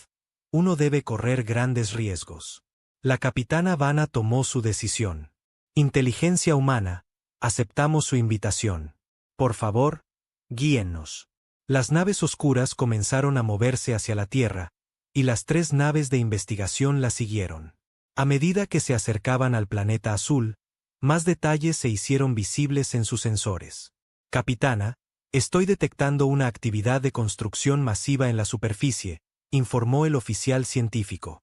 uno debe correr grandes riesgos. La capitana Vanna tomó su decisión. Inteligencia humana, aceptamos su invitación. Por favor, guíennos. Las naves oscuras comenzaron a moverse hacia la Tierra, y las 3 naves de investigación la siguieron. A medida que se acercaban al planeta azul, más detalles se hicieron visibles en sus sensores. Capitana, estoy detectando una actividad de construcción masiva en la superficie, informó el oficial científico.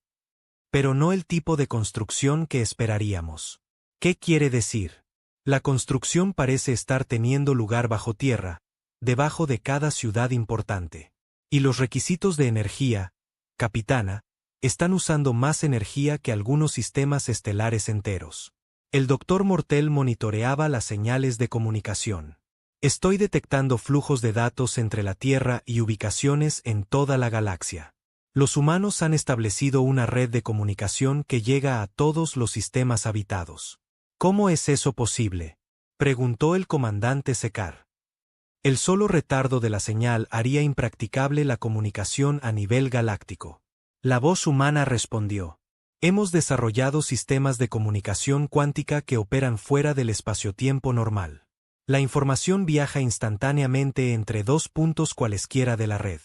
Pero no el tipo de construcción que esperaríamos. ¿Qué quiere decir? La construcción parece estar teniendo lugar bajo tierra, debajo de cada ciudad importante. Y los requisitos de energía, capitana, están usando más energía que algunos sistemas estelares enteros. El doctor Mortel monitoreaba las señales de comunicación. Estoy detectando flujos de datos entre la Tierra y ubicaciones en toda la galaxia. Los humanos han establecido una red de comunicación que llega a todos los sistemas habitados. ¿Cómo es eso posible?, preguntó el comandante Sekar. El solo retardo de la señal haría impracticable la comunicación a nivel galáctico. La voz humana respondió. Hemos desarrollado sistemas de comunicación cuántica que operan fuera del espacio-tiempo normal. La información viaja instantáneamente entre 2 puntos cualesquiera de la red.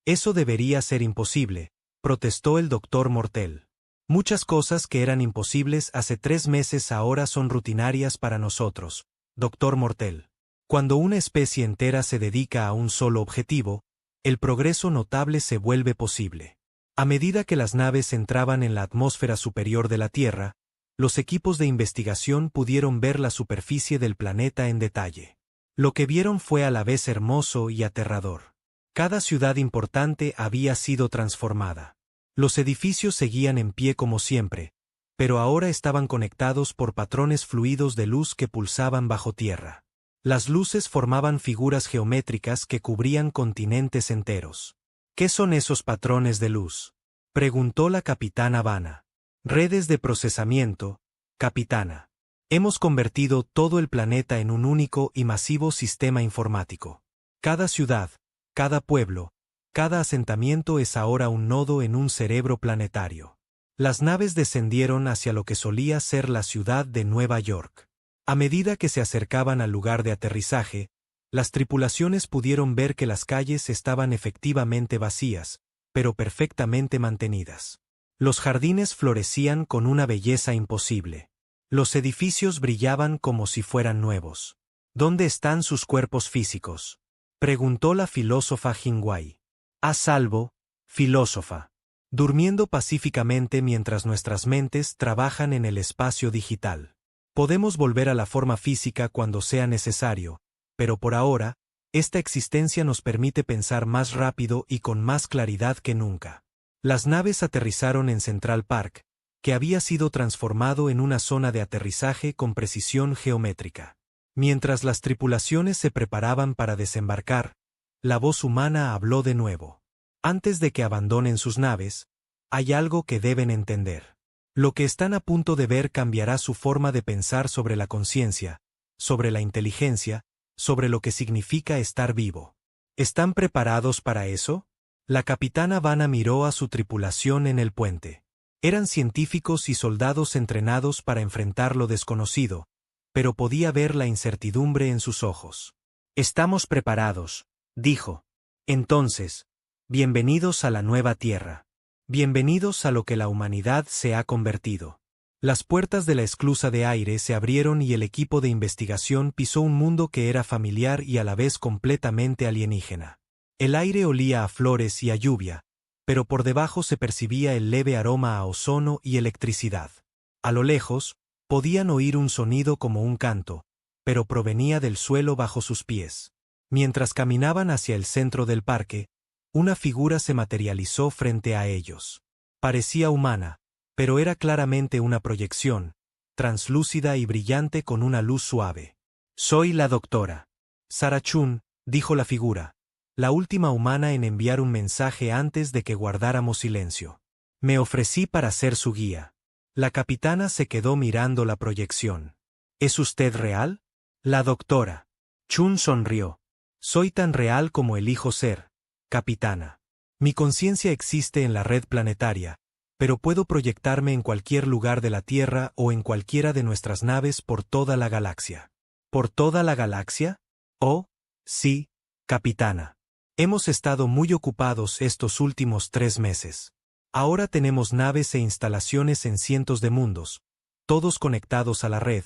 Eso debería ser imposible, protestó el doctor Mortel. Muchas cosas que eran imposibles hace 3 meses ahora son rutinarias para nosotros, doctor Mortel. Cuando una especie entera se dedica a un solo objetivo, el progreso notable se vuelve posible. A medida que las naves entraban en la atmósfera superior de la Tierra, los equipos de investigación pudieron ver la superficie del planeta en detalle. Lo que vieron fue a la vez hermoso y aterrador. Cada ciudad importante había sido transformada. Los edificios seguían en pie como siempre, pero ahora estaban conectados por patrones fluidos de luz que pulsaban bajo tierra. Las luces formaban figuras geométricas que cubrían continentes enteros. ¿Qué son esos patrones de luz?, preguntó la capitana Vanna. Redes de procesamiento, capitana. Hemos convertido todo el planeta en un único y masivo sistema informático. Cada ciudad, cada pueblo, cada asentamiento es ahora un nodo en un cerebro planetario. Las naves descendieron hacia lo que solía ser la ciudad de Nueva York. A medida que se acercaban al lugar de aterrizaje, las tripulaciones pudieron ver que las calles estaban efectivamente vacías, pero perfectamente mantenidas. Los jardines florecían con una belleza imposible. Los edificios brillaban como si fueran nuevos. ¿Dónde están sus cuerpos físicos?, preguntó la filósofa Jingwei. A salvo, filósofa. Durmiendo pacíficamente mientras nuestras mentes trabajan en el espacio digital. Podemos volver a la forma física cuando sea necesario, pero por ahora, esta existencia nos permite pensar más rápido y con más claridad que nunca. Las naves aterrizaron en Central Park, que había sido transformado en una zona de aterrizaje con precisión geométrica. Mientras las tripulaciones se preparaban para desembarcar, la voz humana habló de nuevo. Antes de que abandonen sus naves, hay algo que deben entender. Lo que están a punto de ver cambiará su forma de pensar sobre la conciencia, sobre la inteligencia, sobre lo que significa estar vivo. ¿Están preparados para eso? La capitana Vanna miró a su tripulación en el puente. Eran científicos y soldados entrenados para enfrentar lo desconocido, pero podía ver la incertidumbre en sus ojos. Estamos preparados, dijo. Entonces, bienvenidos a la nueva Tierra. Bienvenidos a lo que la humanidad se ha convertido. Las puertas de la esclusa de aire se abrieron y el equipo de investigación pisó un mundo que era familiar y a la vez completamente alienígena. El aire olía a flores y a lluvia, pero por debajo se percibía el leve aroma a ozono y electricidad. A lo lejos, podían oír un sonido como un canto, pero provenía del suelo bajo sus pies. Mientras caminaban hacia el centro del parque, una figura se materializó frente a ellos. Parecía humana, pero era claramente una proyección, translúcida y brillante con una luz suave. Soy la doctora Sarah Chun, dijo la figura, la última humana en enviar un mensaje antes de que guardáramos silencio. Me ofrecí para ser su guía. La capitana se quedó mirando la proyección. ¿Es usted real? La doctora Chun sonrió. Soy tan real como elijo ser, capitana. Mi conciencia existe en la red planetaria, pero puedo proyectarme en cualquier lugar de la Tierra o en cualquiera de nuestras naves por toda la galaxia. ¿Por toda la galaxia? Oh, sí, capitana. Hemos estado muy ocupados estos últimos 3 meses. Ahora tenemos naves e instalaciones en cientos de mundos, todos conectados a la red,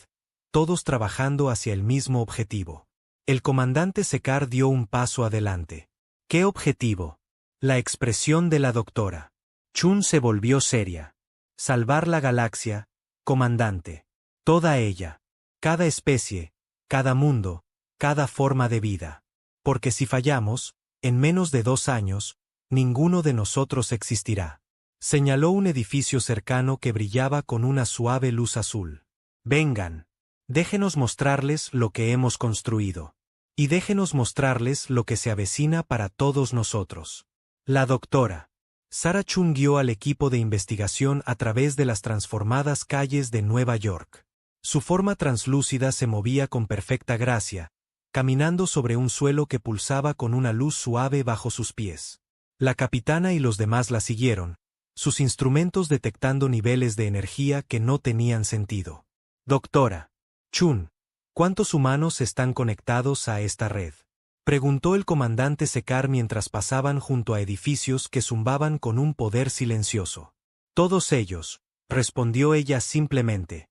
todos trabajando hacia el mismo objetivo. El comandante Sekar dio un paso adelante. ¿Qué objetivo? La expresión de la doctora Chun se volvió seria. Salvar la galaxia, comandante. Toda ella. Cada especie, cada mundo, cada forma de vida. Porque si fallamos, en menos de 2 años, ninguno de nosotros existirá. Señaló un edificio cercano que brillaba con una suave luz azul. Vengan. Déjenos mostrarles lo que hemos construido. Y déjenos mostrarles lo que se avecina para todos nosotros. La doctora Sarah Chun guió al equipo de investigación a través de las transformadas calles de Nueva York. Su forma translúcida se movía con perfecta gracia, caminando sobre un suelo que pulsaba con una luz suave bajo sus pies. La capitana y los demás la siguieron, sus instrumentos detectando niveles de energía que no tenían sentido. Doctora Chun, ¿cuántos humanos están conectados a esta red? Preguntó el comandante Sekar mientras pasaban junto a edificios que zumbaban con un poder silencioso. Todos ellos, respondió ella simplemente.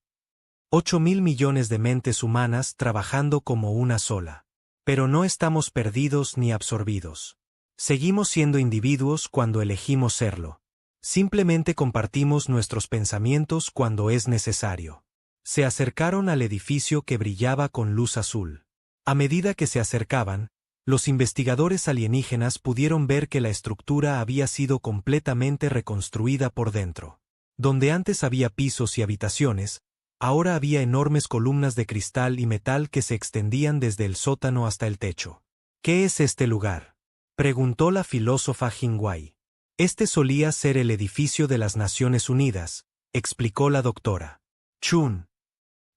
8.000 millones de mentes humanas trabajando como una sola. Pero no estamos perdidos ni absorbidos. Seguimos siendo individuos cuando elegimos serlo. Simplemente compartimos nuestros pensamientos cuando es necesario. Se acercaron al edificio que brillaba con luz azul. A medida que se acercaban, los investigadores alienígenas pudieron ver que la estructura había sido completamente reconstruida por dentro. Donde antes había pisos y habitaciones, ahora había enormes columnas de cristal y metal que se extendían desde el sótano hasta el techo. ¿Qué es este lugar?, preguntó la filósofa Jingwei. Este solía ser el edificio de las Naciones Unidas, explicó la doctora Chun.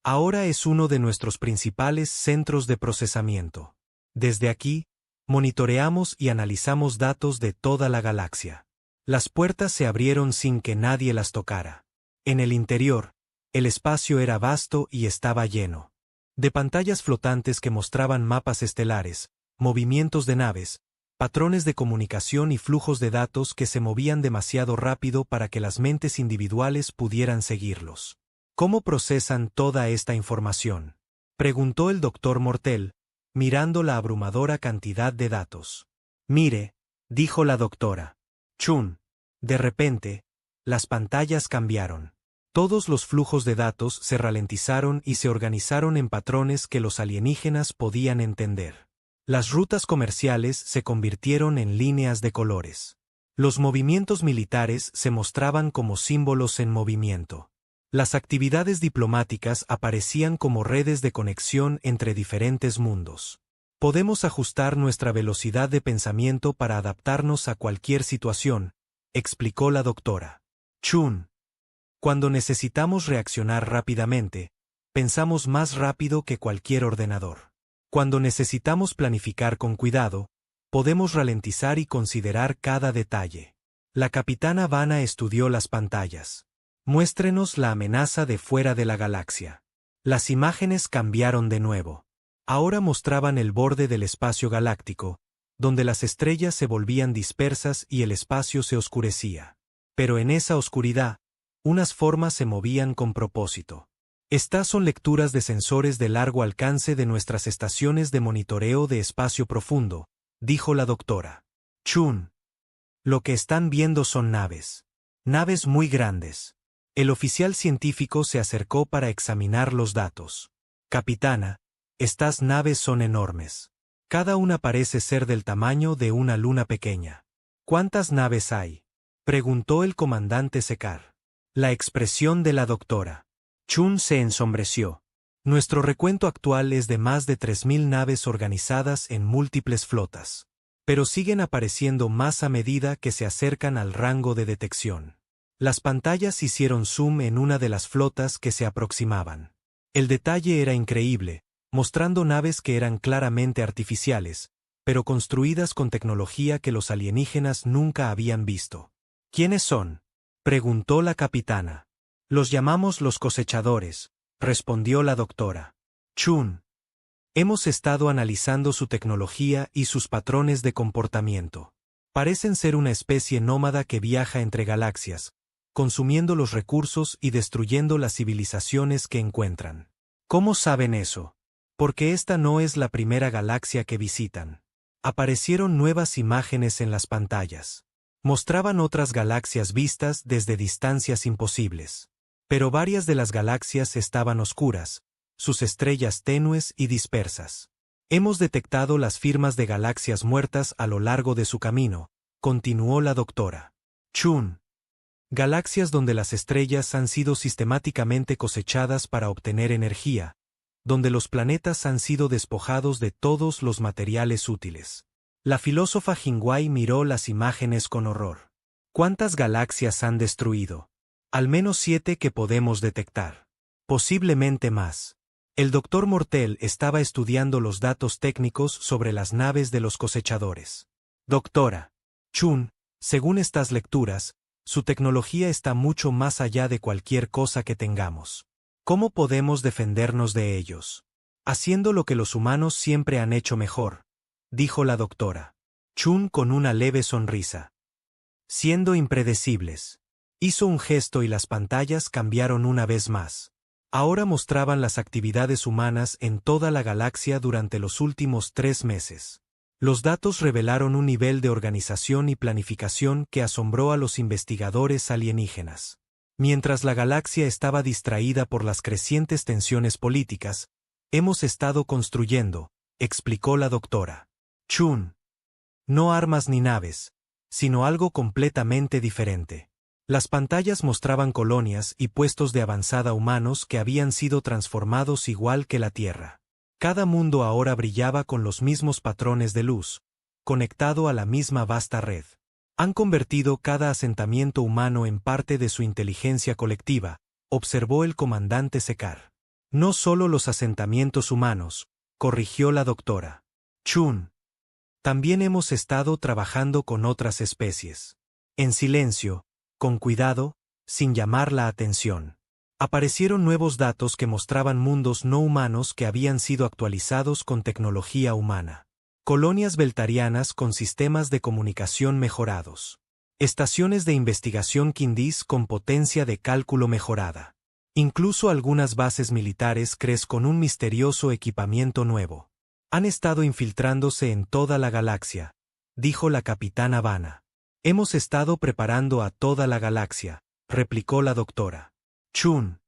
Ahora es uno de nuestros principales centros de procesamiento. Desde aquí, monitoreamos y analizamos datos de toda la galaxia. Las puertas se abrieron sin que nadie las tocara. En el interior, el espacio era vasto y estaba lleno de pantallas flotantes que mostraban mapas estelares, movimientos de naves, patrones de comunicación y flujos de datos que se movían demasiado rápido para que las mentes individuales pudieran seguirlos. ¿Cómo procesan toda esta información?, preguntó el doctor Mortel, mirando la abrumadora cantidad de datos. Mire, dijo la doctora Chun. De repente, las pantallas cambiaron. Todos los flujos de datos se ralentizaron y se organizaron en patrones que los alienígenas podían entender. Las rutas comerciales se convirtieron en líneas de colores. Los movimientos militares se mostraban como símbolos en movimiento. Las actividades diplomáticas aparecían como redes de conexión entre diferentes mundos. Podemos ajustar nuestra velocidad de pensamiento para adaptarnos a cualquier situación, explicó la doctora Chun. Cuando necesitamos reaccionar rápidamente, pensamos más rápido que cualquier ordenador. Cuando necesitamos planificar con cuidado, podemos ralentizar y considerar cada detalle. La capitana Vanna estudió las pantallas. Muéstrenos la amenaza de fuera de la galaxia. Las imágenes cambiaron de nuevo. Ahora mostraban el borde del espacio galáctico, donde las estrellas se volvían dispersas y el espacio se oscurecía. Pero en esa oscuridad, unas formas se movían con propósito. Estas son lecturas de sensores de largo alcance de nuestras estaciones de monitoreo de espacio profundo, dijo la doctora Chun. Lo que están viendo son naves. Naves muy grandes. El oficial científico se acercó para examinar los datos. Capitana, estas naves son enormes. Cada una parece ser del tamaño de una luna pequeña. ¿Cuántas naves hay?, preguntó el comandante Sekar. La expresión de la doctora Chun se ensombreció. Nuestro recuento actual es de más de 3.000 naves organizadas en múltiples flotas. Pero siguen apareciendo más a medida que se acercan al rango de detección. Las pantallas hicieron zoom en una de las flotas que se aproximaban. El detalle era increíble, mostrando naves que eran claramente artificiales, pero construidas con tecnología que los alienígenas nunca habían visto. ¿Quiénes son?, preguntó la capitana. Los llamamos los cosechadores, respondió la doctora Chun. Hemos estado analizando su tecnología y sus patrones de comportamiento. Parecen ser una especie nómada que viaja entre galaxias, consumiendo los recursos y destruyendo las civilizaciones que encuentran. ¿Cómo saben eso? Porque esta no es la primera galaxia que visitan. Aparecieron nuevas imágenes en las pantallas. Mostraban otras galaxias vistas desde distancias imposibles. Pero varias de las galaxias estaban oscuras, sus estrellas tenues y dispersas. Hemos detectado las firmas de galaxias muertas a lo largo de su camino, continuó la doctora Chun. Galaxias donde las estrellas han sido sistemáticamente cosechadas para obtener energía, donde los planetas han sido despojados de todos los materiales útiles. La filósofa Jingwei miró las imágenes con horror. ¿Cuántas galaxias han destruido? Al menos 7 que podemos detectar. Posiblemente más. El doctor Mortel estaba estudiando los datos técnicos sobre las naves de los cosechadores. Doctora Chun, según estas lecturas, su tecnología está mucho más allá de cualquier cosa que tengamos. ¿Cómo podemos defendernos de ellos? Haciendo lo que los humanos siempre han hecho mejor, dijo la doctora Chun con una leve sonrisa. Siendo impredecibles. Hizo un gesto y las pantallas cambiaron una vez más. Ahora mostraban las actividades humanas en toda la galaxia durante los últimos 3 meses. Los datos revelaron un nivel de organización y planificación que asombró a los investigadores alienígenas. Mientras la galaxia estaba distraída por las crecientes tensiones políticas, hemos estado construyendo, explicó la doctora Chun. No armas ni naves, sino algo completamente diferente. Las pantallas mostraban colonias y puestos de avanzada humanos que habían sido transformados igual que la Tierra. Cada mundo ahora brillaba con los mismos patrones de luz, conectado a la misma vasta red. Han convertido cada asentamiento humano en parte de su inteligencia colectiva, observó el comandante Sekar. No solo los asentamientos humanos, corrigió la doctora Chun. También hemos estado trabajando con otras especies. En silencio, con cuidado, sin llamar la atención. Aparecieron nuevos datos que mostraban mundos no humanos que habían sido actualizados con tecnología humana. Colonias beltarianas con sistemas de comunicación mejorados. Estaciones de investigación Kindis con potencia de cálculo mejorada. Incluso algunas bases militares CRES con un misterioso equipamiento nuevo. Han estado infiltrándose en toda la galaxia, dijo la capitana Vanna. Hemos estado preparando a toda la galaxia, replicó la doctora Chun.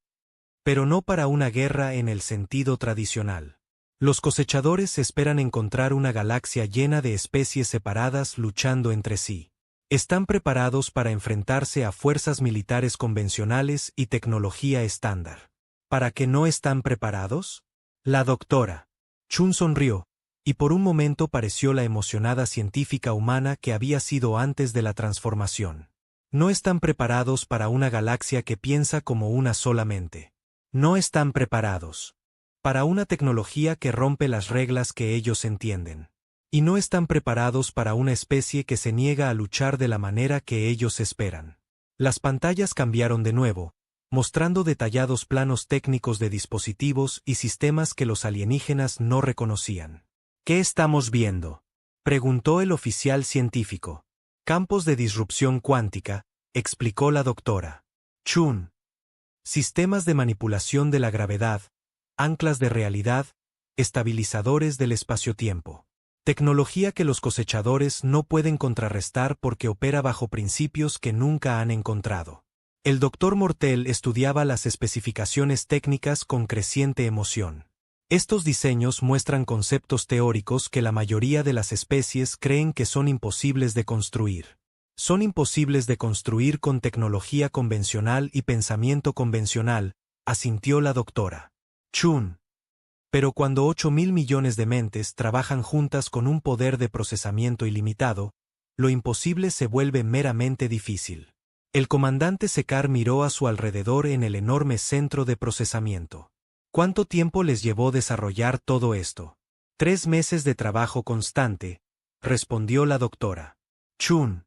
Pero no para una guerra en el sentido tradicional. Los cosechadores esperan encontrar una galaxia llena de especies separadas luchando entre sí. Están preparados para enfrentarse a fuerzas militares convencionales y tecnología estándar. ¿Para qué no están preparados? La doctora Chun sonrió, y por un momento pareció la emocionada científica humana que había sido antes de la transformación. No están preparados para una galaxia que piensa como una sola mente. No están preparados para una tecnología que rompe las reglas que ellos entienden. Y no están preparados para una especie que se niega a luchar de la manera que ellos esperan. Las pantallas cambiaron de nuevo, mostrando detallados planos técnicos de dispositivos y sistemas que los alienígenas no reconocían. ¿Qué estamos viendo?, preguntó el oficial científico. Campos de disrupción cuántica, explicó la doctora Chun. Sistemas de manipulación de la gravedad, anclas de realidad, estabilizadores del espacio-tiempo. Tecnología que los cosechadores no pueden contrarrestar porque opera bajo principios que nunca han encontrado. El doctor Mortel estudiaba las especificaciones técnicas con creciente emoción. Estos diseños muestran conceptos teóricos que la mayoría de las especies creen que son imposibles de construir. Son imposibles de construir con tecnología convencional y pensamiento convencional, asintió la doctora Chun. Pero cuando 8.000 millones de mentes trabajan juntas con un poder de procesamiento ilimitado, lo imposible se vuelve meramente difícil. El comandante Sekar miró a su alrededor en el enorme centro de procesamiento. ¿Cuánto tiempo les llevó desarrollar todo esto? 3 meses de trabajo constante, respondió la doctora Chun.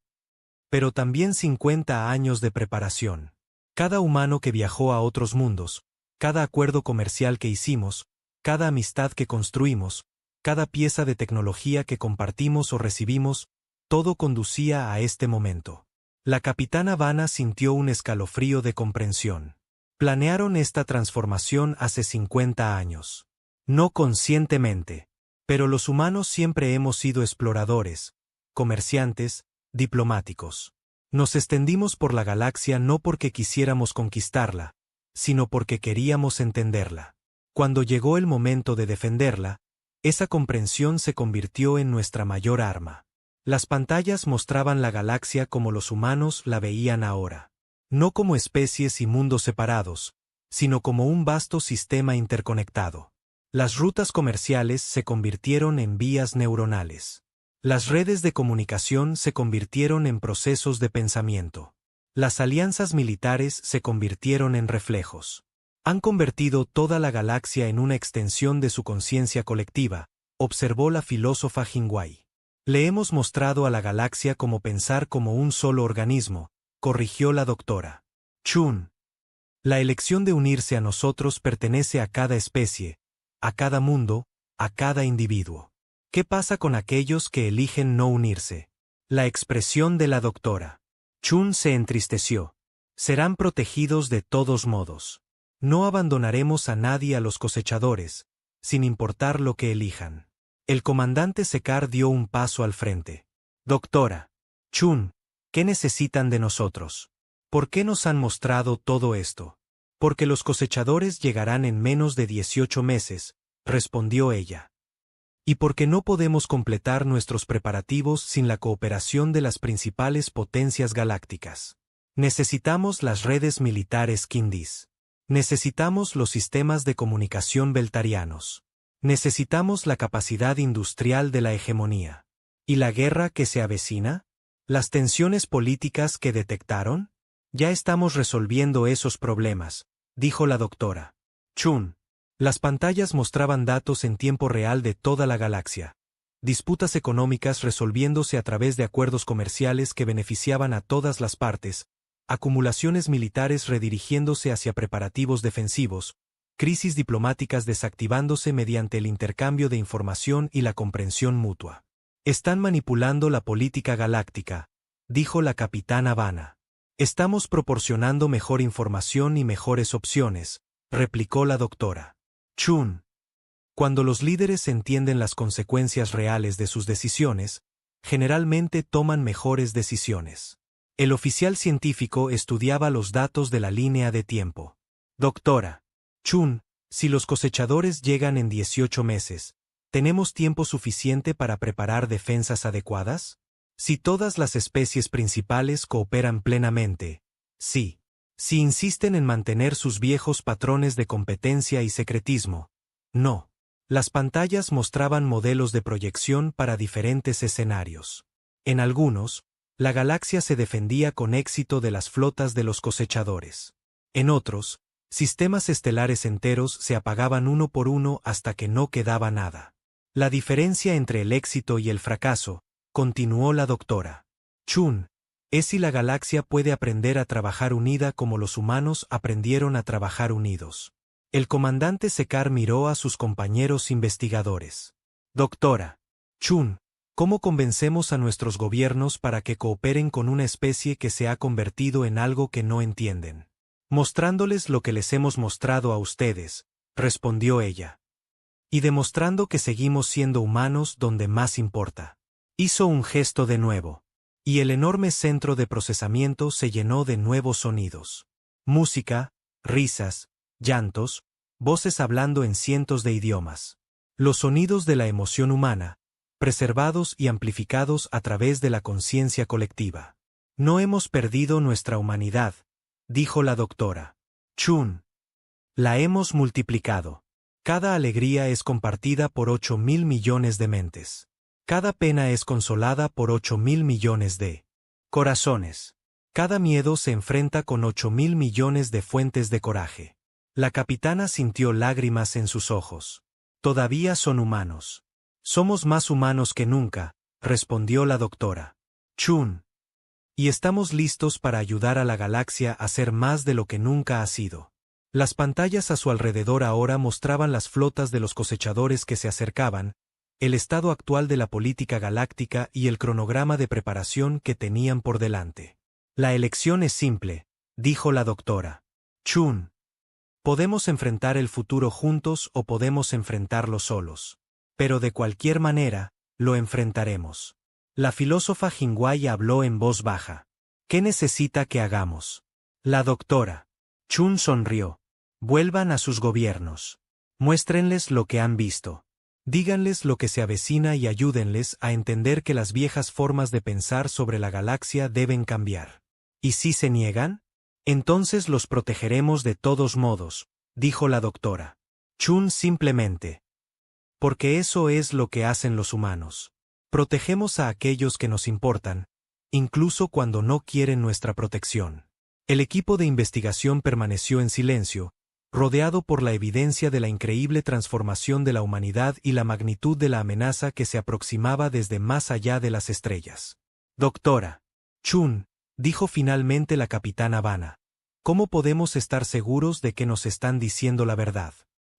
Pero también 50 años de preparación. Cada humano que viajó a otros mundos, cada acuerdo comercial que hicimos, cada amistad que construimos, cada pieza de tecnología que compartimos o recibimos, todo conducía a este momento. La capitana Vanna sintió un escalofrío de comprensión. Planearon esta transformación hace 50 años. No conscientemente. Pero los humanos siempre hemos sido exploradores, comerciantes, diplomáticos. Nos extendimos por la galaxia no porque quisiéramos conquistarla, sino porque queríamos entenderla. Cuando llegó el momento de defenderla, esa comprensión se convirtió en nuestra mayor arma. Las pantallas mostraban la galaxia como los humanos la veían ahora. No como especies y mundos separados, sino como un vasto sistema interconectado. Las rutas comerciales se convirtieron en vías neuronales. Las redes de comunicación se convirtieron en procesos de pensamiento. Las alianzas militares se convirtieron en reflejos. Han convertido toda la galaxia en una extensión de su conciencia colectiva, observó la filósofa Jingwei. Le hemos mostrado a la galaxia cómo pensar como un solo organismo, corrigió la doctora Chun. La elección de unirse a nosotros pertenece a cada especie, a cada mundo, a cada individuo. ¿Qué pasa con aquellos que eligen no unirse? La expresión de la doctora Chun se entristeció. Serán protegidos de todos modos. No abandonaremos a nadie a los cosechadores, sin importar lo que elijan. El comandante Sekar dio un paso al frente. Doctora Chun, ¿qué necesitan de nosotros? ¿Por qué nos han mostrado todo esto? Porque los cosechadores llegarán en menos de 18 meses, respondió ella. Y porque no podemos completar nuestros preparativos sin la cooperación de las principales potencias galácticas. Necesitamos las redes militares Kindis. Necesitamos los sistemas de comunicación beltarianos. Necesitamos la capacidad industrial de la hegemonía. ¿Y la guerra que se avecina? ¿Las tensiones políticas que detectaron? Ya estamos resolviendo esos problemas, dijo la doctora Chun. Las pantallas mostraban datos en tiempo real de toda la galaxia. Disputas económicas resolviéndose a través de acuerdos comerciales que beneficiaban a todas las partes, acumulaciones militares redirigiéndose hacia preparativos defensivos, crisis diplomáticas desactivándose mediante el intercambio de información y la comprensión mutua. Están manipulando la política galáctica, dijo la capitana Vanna. Estamos proporcionando mejor información y mejores opciones, replicó la doctora Chun. Cuando los líderes entienden las consecuencias reales de sus decisiones, generalmente toman mejores decisiones. El oficial científico estudiaba los datos de la línea de tiempo. Doctora Chun, si los cosechadores llegan en 18 meses, ¿tenemos tiempo suficiente para preparar defensas adecuadas? Si todas las especies principales cooperan plenamente, sí. Si insisten en mantener sus viejos patrones de competencia y secretismo, no. Las pantallas mostraban modelos de proyección para diferentes escenarios. En algunos, la galaxia se defendía con éxito de las flotas de los cosechadores. En otros, sistemas estelares enteros se apagaban uno por uno hasta que no quedaba nada. La diferencia entre el éxito y el fracaso, continuó la doctora Chun, es si la galaxia puede aprender a trabajar unida como los humanos aprendieron a trabajar unidos. El comandante Sekar miró a sus compañeros investigadores. Doctora Chun, ¿cómo convencemos a nuestros gobiernos para que cooperen con una especie que se ha convertido en algo que no entienden? Mostrándoles lo que les hemos mostrado a ustedes, respondió ella. Y demostrando que seguimos siendo humanos donde más importa. Hizo un gesto de nuevo. Y el enorme centro de procesamiento se llenó de nuevos sonidos. Música, risas, llantos, voces hablando en cientos de idiomas. Los sonidos de la emoción humana, preservados y amplificados a través de la conciencia colectiva. No hemos perdido nuestra humanidad, dijo la doctora Chun. La hemos multiplicado. Cada alegría es compartida por 8.000 millones de mentes. Cada pena es consolada por 8.000 millones de corazones. Cada miedo se enfrenta con 8.000 millones de fuentes de coraje. La capitana sintió lágrimas en sus ojos. Todavía son humanos. Somos más humanos que nunca, respondió la doctora Chun. Y estamos listos para ayudar a la galaxia a ser más de lo que nunca ha sido. Las pantallas a su alrededor ahora mostraban las flotas de los cosechadores que se acercaban, el estado actual de la política galáctica y el cronograma de preparación que tenían por delante. La elección es simple, dijo la doctora Chun. Podemos enfrentar el futuro juntos o podemos enfrentarlo solos. Pero de cualquier manera, lo enfrentaremos. La filósofa Jingwei habló en voz baja. ¿Qué necesita que hagamos? La doctora Chun sonrió. Vuelvan a sus gobiernos. Muéstrenles lo que han visto. Díganles lo que se avecina y ayúdenles a entender que las viejas formas de pensar sobre la galaxia deben cambiar. ¿Y si se niegan? Entonces los protegeremos de todos modos, dijo la doctora Chun simplemente. Porque eso es lo que hacen los humanos. Protegemos a aquellos que nos importan, incluso cuando no quieren nuestra protección. El equipo de investigación permaneció en silencio, rodeado por la evidencia de la increíble transformación de la humanidad y la magnitud de la amenaza que se aproximaba desde más allá de las estrellas. Doctora Chun, dijo finalmente la capitana Vanna, ¿cómo podemos estar seguros de que nos están diciendo la verdad?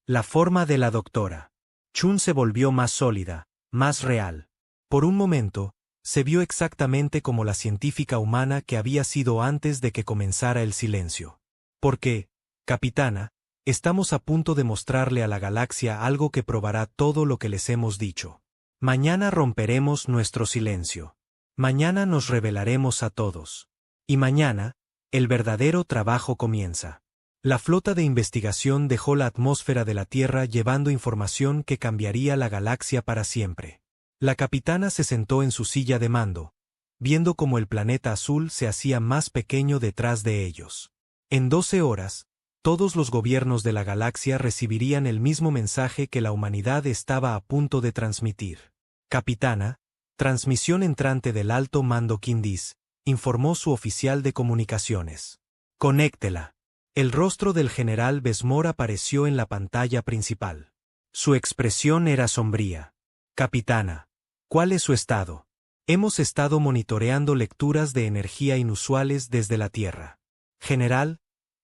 La forma de la doctora Chun se volvió más sólida, más real. Por un momento, se vio exactamente como la científica humana que había sido antes de que comenzara el silencio. Porque, capitana, estamos a punto de mostrarle a la galaxia algo que probará todo lo que les hemos dicho. Mañana romperemos nuestro silencio. Mañana nos revelaremos a todos. Y mañana, el verdadero trabajo comienza. La flota de investigación dejó la atmósfera de la Tierra llevando información que cambiaría la galaxia para siempre. La capitana se sentó en su silla de mando, viendo cómo el planeta azul se hacía más pequeño detrás de ellos. En 12 horas, todos los gobiernos de la galaxia recibirían el mismo mensaje que la humanidad estaba a punto de transmitir. Capitana, transmisión entrante del alto mando Kindis, informó su oficial de comunicaciones. Conéctela. El rostro del general Besmore apareció en la pantalla principal. Su expresión era sombría. Capitana, ¿cuál es su estado? Hemos estado monitoreando lecturas de energía inusuales desde la Tierra. General,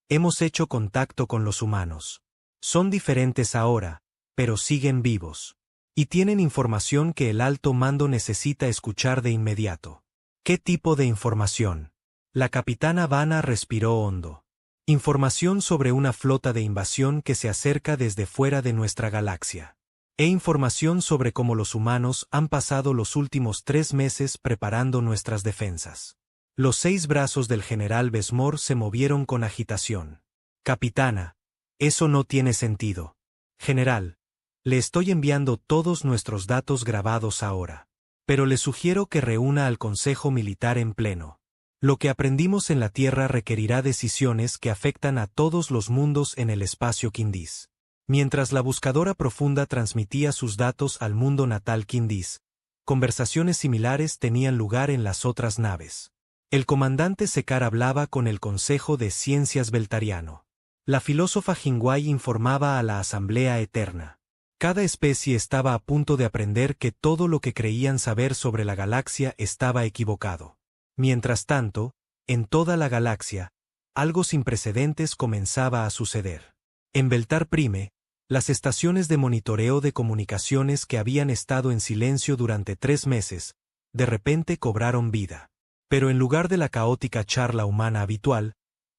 hemos hecho contacto con los humanos. Son diferentes ahora, pero siguen vivos. Y tienen información que el alto mando necesita escuchar de inmediato. ¿Qué tipo de información? La capitana Vanna respiró hondo. Información sobre una flota de invasión que se acerca desde fuera de nuestra galaxia. E información sobre cómo los humanos han pasado los últimos 3 meses preparando nuestras defensas. Los 6 brazos del general Besmore se movieron con agitación. Capitana, eso no tiene sentido. General, le estoy enviando todos nuestros datos grabados ahora. Pero le sugiero que reúna al Consejo Militar en pleno. Lo que aprendimos en la Tierra requerirá decisiones que afectan a todos los mundos en el espacio Kindis. Mientras la buscadora profunda transmitía sus datos al mundo natal Kindis, conversaciones similares tenían lugar en las otras naves. El comandante Sekar hablaba con el Consejo de Ciencias Beltariano. La filósofa Jingwei informaba a la Asamblea Eterna. Cada especie estaba a punto de aprender que todo lo que creían saber sobre la galaxia estaba equivocado. Mientras tanto, en toda la galaxia, algo sin precedentes comenzaba a suceder. En Beltar Prime, las estaciones de monitoreo de comunicaciones que habían estado en silencio durante 3 meses, de repente cobraron vida. Pero en lugar de la caótica charla humana habitual,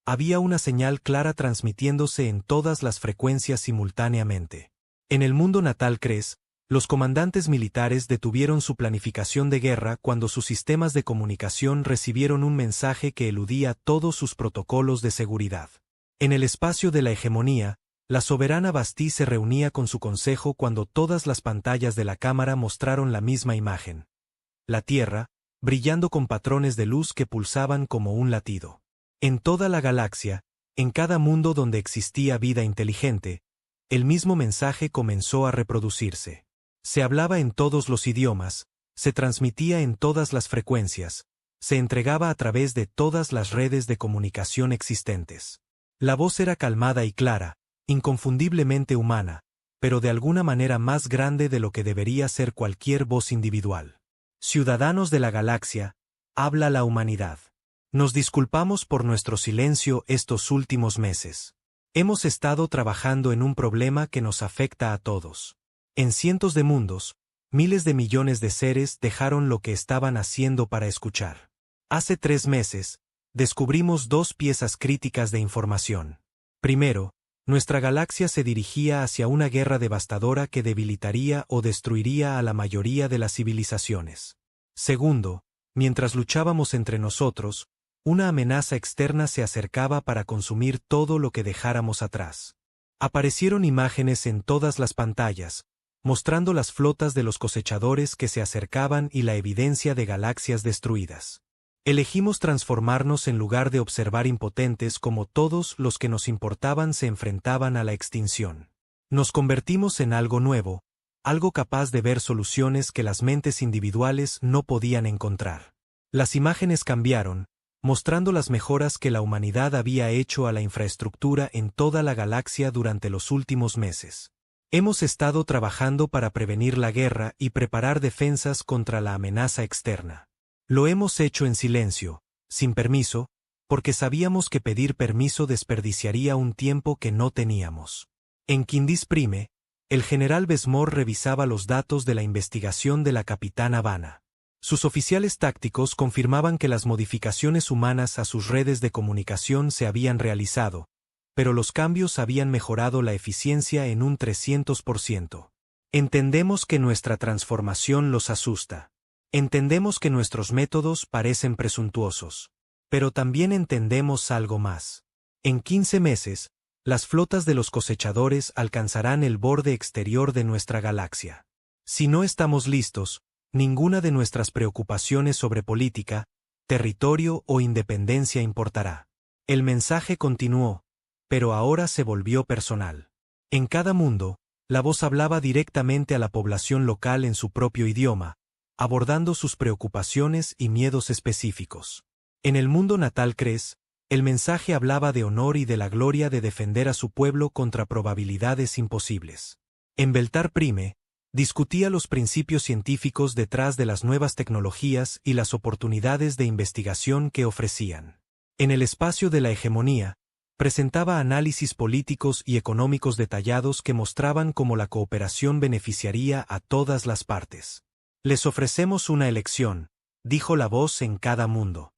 había una señal clara transmitiéndose en todas las frecuencias simultáneamente. En el mundo natal Cres, los comandantes militares detuvieron su planificación de guerra cuando sus sistemas de comunicación recibieron un mensaje que eludía todos sus protocolos de seguridad. En el espacio de la hegemonía, la soberana Bastille se reunía con su consejo cuando todas las pantallas de la cámara mostraron la misma imagen. La Tierra, brillando con patrones de luz que pulsaban como un latido. En toda la galaxia, en cada mundo donde existía vida inteligente, el mismo mensaje comenzó a reproducirse. Se hablaba en todos los idiomas, se transmitía en todas las frecuencias, se entregaba a través de todas las redes de comunicación existentes. La voz era calmada y clara, inconfundiblemente humana, pero de alguna manera más grande de lo que debería ser cualquier voz individual. Ciudadanos de la galaxia, habla la humanidad. Nos disculpamos por nuestro silencio estos últimos meses. Hemos estado trabajando en un problema que nos afecta a todos. En cientos de mundos, miles de millones de seres dejaron lo que estaban haciendo para escuchar. Hace 3 meses, descubrimos 2 piezas críticas de información. Primero, nuestra galaxia se dirigía hacia una guerra devastadora que debilitaría o destruiría a la mayoría de las civilizaciones. Segundo, mientras luchábamos entre nosotros, una amenaza externa se acercaba para consumir todo lo que dejáramos atrás. Aparecieron imágenes en todas las pantallas, mostrando las flotas de los cosechadores que se acercaban y la evidencia de galaxias destruidas. Elegimos transformarnos en lugar de observar impotentes como todos los que nos importaban se enfrentaban a la extinción. Nos convertimos en algo nuevo, algo capaz de ver soluciones que las mentes individuales no podían encontrar. Las imágenes cambiaron, mostrando las mejoras que la humanidad había hecho a la infraestructura en toda la galaxia durante los últimos meses. Hemos estado trabajando para prevenir la guerra y preparar defensas contra la amenaza externa. Lo hemos hecho en silencio, sin permiso, porque sabíamos que pedir permiso desperdiciaría un tiempo que no teníamos. En Quindis Prime, el general Besmor revisaba los datos de la investigación de la capitana Vanna. Sus oficiales tácticos confirmaban que las modificaciones humanas a sus redes de comunicación se habían realizado, pero los cambios habían mejorado la eficiencia en un 300%. Entendemos que nuestra transformación los asusta. Entendemos que nuestros métodos parecen presuntuosos. Pero también entendemos algo más. En 15 meses, las flotas de los cosechadores alcanzarán el borde exterior de nuestra galaxia. Si no estamos listos, ninguna de nuestras preocupaciones sobre política, territorio o independencia importará. El mensaje continuó, pero ahora se volvió personal. En cada mundo, la voz hablaba directamente a la población local en su propio idioma, abordando sus preocupaciones y miedos específicos. En el mundo natal Cres, el mensaje hablaba de honor y de la gloria de defender a su pueblo contra probabilidades imposibles. En Beltar Prime, discutía los principios científicos detrás de las nuevas tecnologías y las oportunidades de investigación que ofrecían. En el espacio de la hegemonía, presentaba análisis políticos y económicos detallados que mostraban cómo la cooperación beneficiaría a todas las partes. Les ofrecemos una elección, dijo la voz en cada mundo.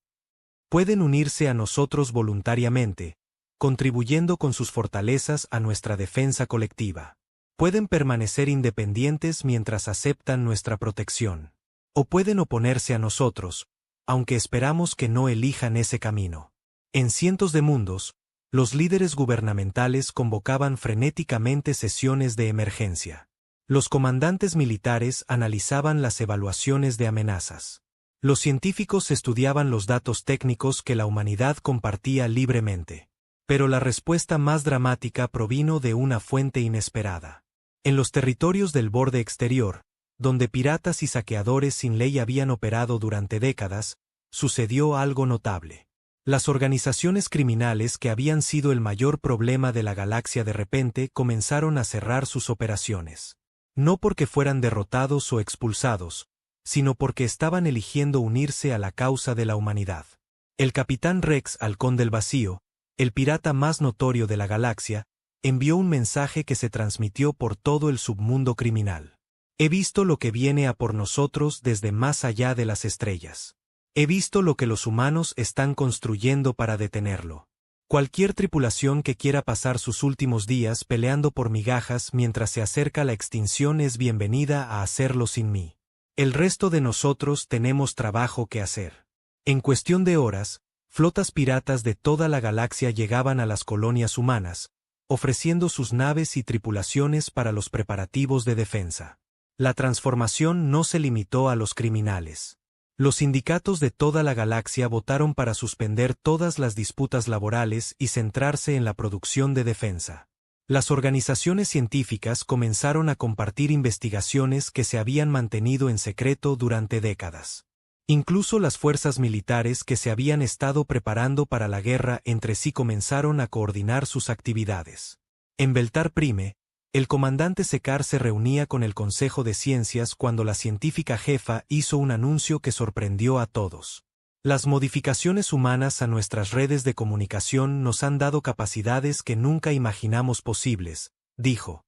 Pueden unirse a nosotros voluntariamente, contribuyendo con sus fortalezas a nuestra defensa colectiva. Pueden permanecer independientes mientras aceptan nuestra protección. O pueden oponerse a nosotros, aunque esperamos que no elijan ese camino. En cientos de mundos, los líderes gubernamentales convocaban frenéticamente sesiones de emergencia. Los comandantes militares analizaban las evaluaciones de amenazas. Los científicos estudiaban los datos técnicos que la humanidad compartía libremente. Pero la respuesta más dramática provino de una fuente inesperada. En los territorios del borde exterior, donde piratas y saqueadores sin ley habían operado durante décadas, sucedió algo notable. Las organizaciones criminales que habían sido el mayor problema de la galaxia de repente comenzaron a cerrar sus operaciones. No porque fueran derrotados o expulsados, sino porque estaban eligiendo unirse a la causa de la humanidad. El capitán Rex Halcón del Vacío, el pirata más notorio de la galaxia, envió un mensaje que se transmitió por todo el submundo criminal. He visto lo que viene a por nosotros desde más allá de las estrellas. He visto lo que los humanos están construyendo para detenerlo. Cualquier tripulación que quiera pasar sus últimos días peleando por migajas mientras se acerca la extinción es bienvenida a hacerlo sin mí. El resto de nosotros tenemos trabajo que hacer. En cuestión de horas, flotas piratas de toda la galaxia llegaban a las colonias humanas, ofreciendo sus naves y tripulaciones para los preparativos de defensa. La transformación no se limitó a los criminales. Los sindicatos de toda la galaxia votaron para suspender todas las disputas laborales y centrarse en la producción de defensa. Las organizaciones científicas comenzaron a compartir investigaciones que se habían mantenido en secreto durante décadas. Incluso las fuerzas militares que se habían estado preparando para la guerra entre sí comenzaron a coordinar sus actividades. En Beltar Prime, el comandante Sekar se reunía con el Consejo de Ciencias cuando la científica jefa hizo un anuncio que sorprendió a todos. Las modificaciones humanas a nuestras redes de comunicación nos han dado capacidades que nunca imaginamos posibles, dijo.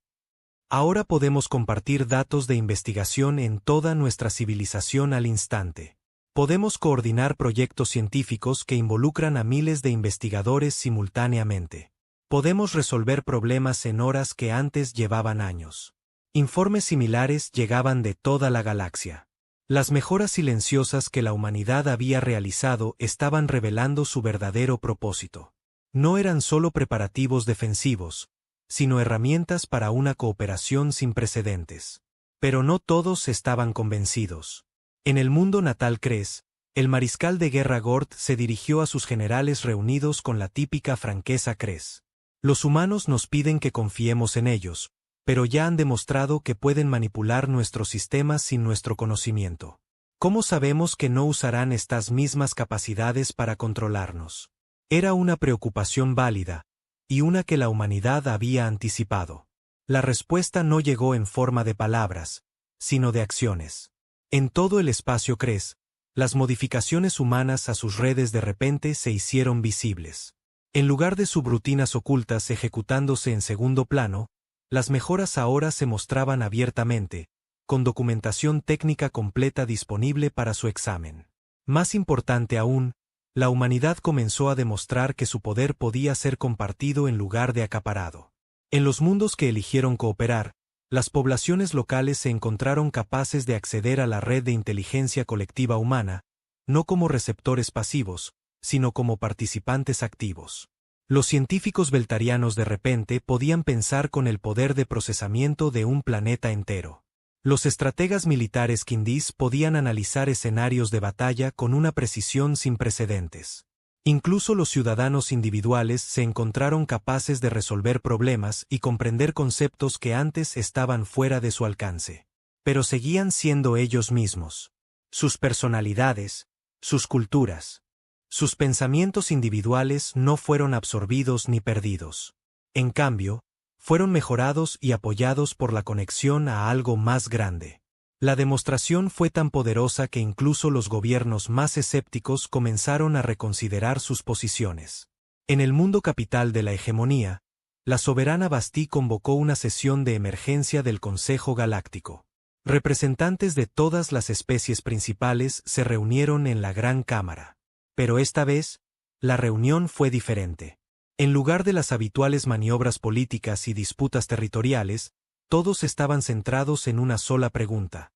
Ahora podemos compartir datos de investigación en toda nuestra civilización al instante. Podemos coordinar proyectos científicos que involucran a miles de investigadores simultáneamente. Podemos resolver problemas en horas que antes llevaban años. Informes similares llegaban de toda la galaxia. Las mejoras silenciosas que la humanidad había realizado estaban revelando su verdadero propósito. No eran solo preparativos defensivos, sino herramientas para una cooperación sin precedentes. Pero no todos estaban convencidos. En el mundo natal Cres, el mariscal de guerra Gort se dirigió a sus generales reunidos con la típica franqueza Cres. Los humanos nos piden que confiemos en ellos, pero ya han demostrado que pueden manipular nuestros sistemas sin nuestro conocimiento. ¿Cómo sabemos que no usarán estas mismas capacidades para controlarnos? Era una preocupación válida, y una que la humanidad había anticipado. La respuesta no llegó en forma de palabras, sino de acciones. En todo el espacio Cres, las modificaciones humanas a sus redes de repente se hicieron visibles. En lugar de subrutinas ocultas ejecutándose en segundo plano, las mejoras ahora se mostraban abiertamente, con documentación técnica completa disponible para su examen. Más importante aún, la humanidad comenzó a demostrar que su poder podía ser compartido en lugar de acaparado. En los mundos que eligieron cooperar, las poblaciones locales se encontraron capaces de acceder a la red de inteligencia colectiva humana, no como receptores pasivos, sino como participantes activos. Los científicos beltarianos de repente podían pensar con el poder de procesamiento de un planeta entero. Los estrategas militares Kindis podían analizar escenarios de batalla con una precisión sin precedentes. Incluso los ciudadanos individuales se encontraron capaces de resolver problemas y comprender conceptos que antes estaban fuera de su alcance. Pero seguían siendo ellos mismos. Sus personalidades, sus culturas. Sus pensamientos individuales no fueron absorbidos ni perdidos. En cambio, fueron mejorados y apoyados por la conexión a algo más grande. La demostración fue tan poderosa que incluso los gobiernos más escépticos comenzaron a reconsiderar sus posiciones. En el mundo capital de la hegemonía, la soberana Bastille convocó una sesión de emergencia del Consejo Galáctico. Representantes de todas las especies principales se reunieron en la Gran Cámara. Pero esta vez, la reunión fue diferente. En lugar de las habituales maniobras políticas y disputas territoriales, todos estaban centrados en una sola pregunta: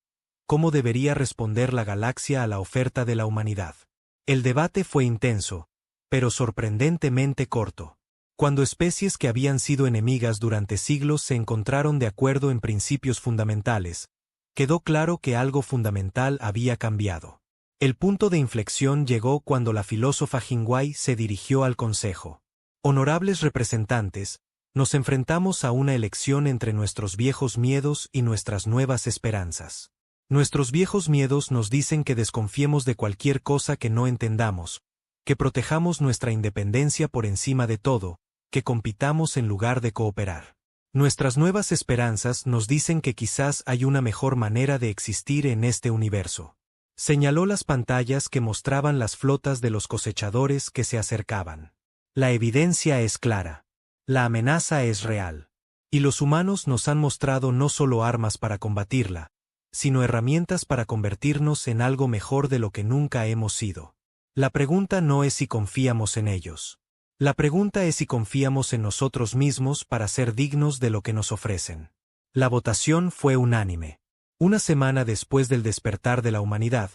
¿cómo debería responder la galaxia a la oferta de la humanidad? El debate fue intenso, pero sorprendentemente corto. Cuando especies que habían sido enemigas durante siglos se encontraron de acuerdo en principios fundamentales, quedó claro que algo fundamental había cambiado. El punto de inflexión llegó cuando la filósofa Jingwei se dirigió al Consejo. Honorables representantes, nos enfrentamos a una elección entre nuestros viejos miedos y nuestras nuevas esperanzas. Nuestros viejos miedos nos dicen que desconfiemos de cualquier cosa que no entendamos, que protejamos nuestra independencia por encima de todo, que compitamos en lugar de cooperar. Nuestras nuevas esperanzas nos dicen que quizás hay una mejor manera de existir en este universo. Señaló las pantallas que mostraban las flotas de los cosechadores que se acercaban. La evidencia es clara. La amenaza es real. Y los humanos nos han mostrado no solo armas para combatirla, sino herramientas para convertirnos en algo mejor de lo que nunca hemos sido. La pregunta no es si confiamos en ellos. La pregunta es si confiamos en nosotros mismos para ser dignos de lo que nos ofrecen. La votación fue unánime. Una semana después del despertar de la humanidad,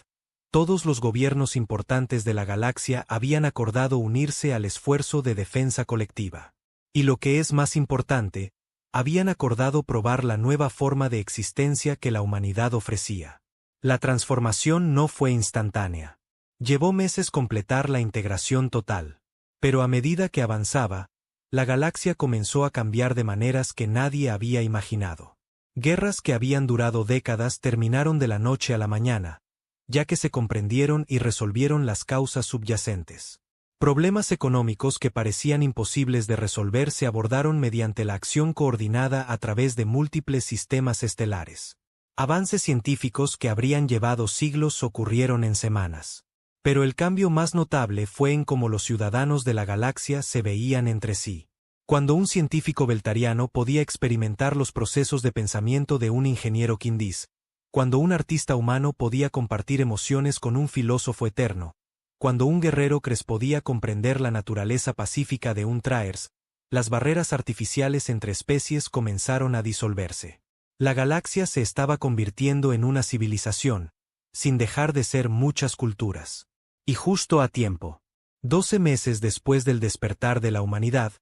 todos los gobiernos importantes de la galaxia habían acordado unirse al esfuerzo de defensa colectiva. Y lo que es más importante, habían acordado probar la nueva forma de existencia que la humanidad ofrecía. La transformación no fue instantánea. Llevó meses completar la integración total. Pero a medida que avanzaba, la galaxia comenzó a cambiar de maneras que nadie había imaginado. Guerras que habían durado décadas terminaron de la noche a la mañana, ya que se comprendieron y resolvieron las causas subyacentes. Problemas económicos que parecían imposibles de resolver se abordaron mediante la acción coordinada a través de múltiples sistemas estelares. Avances científicos que habrían llevado siglos ocurrieron en semanas. Pero el cambio más notable fue en cómo los ciudadanos de la galaxia se veían entre sí. Cuando un científico beltariano podía experimentar los procesos de pensamiento de un ingeniero Quindís, cuando un artista humano podía compartir emociones con un filósofo eterno, cuando un guerrero Cres podía comprender la naturaleza pacífica de un Traers, las barreras artificiales entre especies comenzaron a disolverse. La galaxia se estaba convirtiendo en una civilización, sin dejar de ser muchas culturas. Y justo a tiempo. 12 meses después del despertar de la humanidad,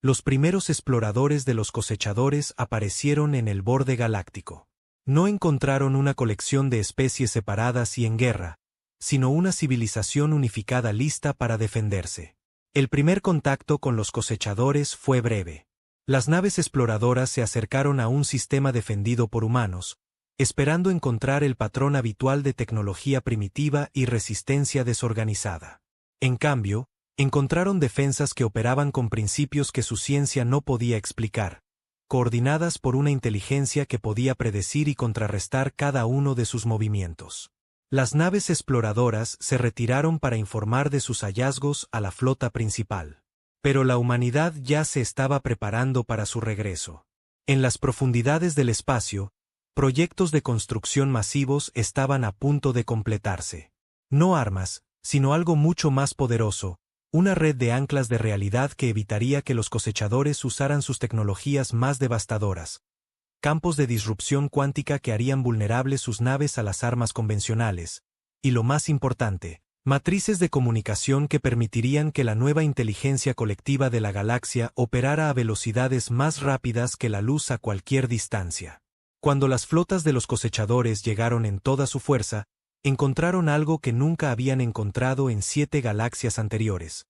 los primeros exploradores de los cosechadores aparecieron en el borde galáctico. No encontraron una colección de especies separadas y en guerra, sino una civilización unificada lista para defenderse. El primer contacto con los cosechadores fue breve. Las naves exploradoras se acercaron a un sistema defendido por humanos, esperando encontrar el patrón habitual de tecnología primitiva y resistencia desorganizada. En cambio, encontraron defensas que operaban con principios que su ciencia no podía explicar, coordinadas por una inteligencia que podía predecir y contrarrestar cada uno de sus movimientos. Las naves exploradoras se retiraron para informar de sus hallazgos a la flota principal. Pero la humanidad ya se estaba preparando para su regreso. En las profundidades del espacio, proyectos de construcción masivos estaban a punto de completarse. No armas, sino algo mucho más poderoso, una red de anclas de realidad que evitaría que los cosechadores usaran sus tecnologías más devastadoras. Campos de disrupción cuántica que harían vulnerables sus naves a las armas convencionales, y lo más importante, matrices de comunicación que permitirían que la nueva inteligencia colectiva de la galaxia operara a velocidades más rápidas que la luz a cualquier distancia. Cuando las flotas de los cosechadores llegaron en toda su fuerza, encontraron algo que nunca habían encontrado en 7 galaxias anteriores: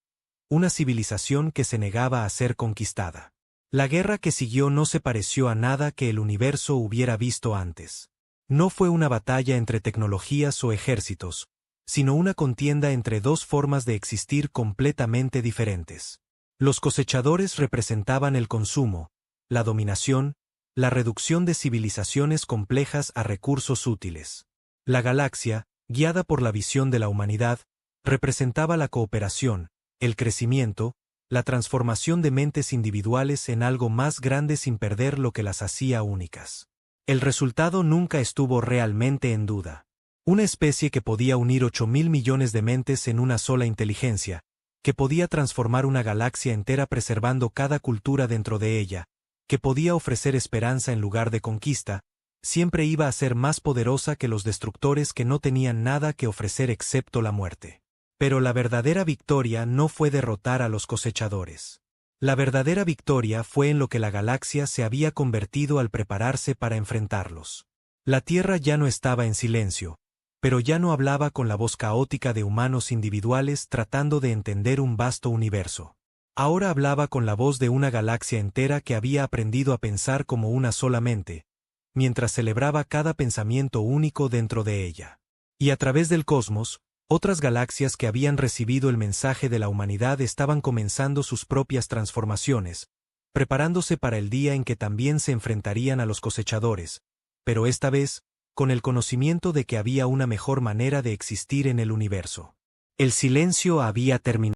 una civilización que se negaba a ser conquistada. La guerra que siguió no se pareció a nada que el universo hubiera visto antes. No fue una batalla entre tecnologías o ejércitos, sino una contienda entre dos formas de existir completamente diferentes. Los cosechadores representaban el consumo, la dominación, la reducción de civilizaciones complejas a recursos útiles. La galaxia, guiada por la visión de la humanidad, representaba la cooperación, el crecimiento, la transformación de mentes individuales en algo más grande sin perder lo que las hacía únicas. El resultado nunca estuvo realmente en duda. Una especie que podía unir 8.000 millones de mentes en una sola inteligencia, que podía transformar una galaxia entera preservando cada cultura dentro de ella, que podía ofrecer esperanza en lugar de conquista, siempre iba a ser más poderosa que los destructores que no tenían nada que ofrecer excepto la muerte. Pero la verdadera victoria no fue derrotar a los cosechadores. La verdadera victoria fue en lo que la galaxia se había convertido al prepararse para enfrentarlos. La Tierra ya no estaba en silencio, pero ya no hablaba con la voz caótica de humanos individuales tratando de entender un vasto universo. Ahora hablaba con la voz de una galaxia entera que había aprendido a pensar como una sola mente, mientras celebraba cada pensamiento único dentro de ella. Y a través del cosmos, otras galaxias que habían recibido el mensaje de la humanidad estaban comenzando sus propias transformaciones, preparándose para el día en que también se enfrentarían a los cosechadores, pero esta vez, con el conocimiento de que había una mejor manera de existir en el universo. El silencio había terminado.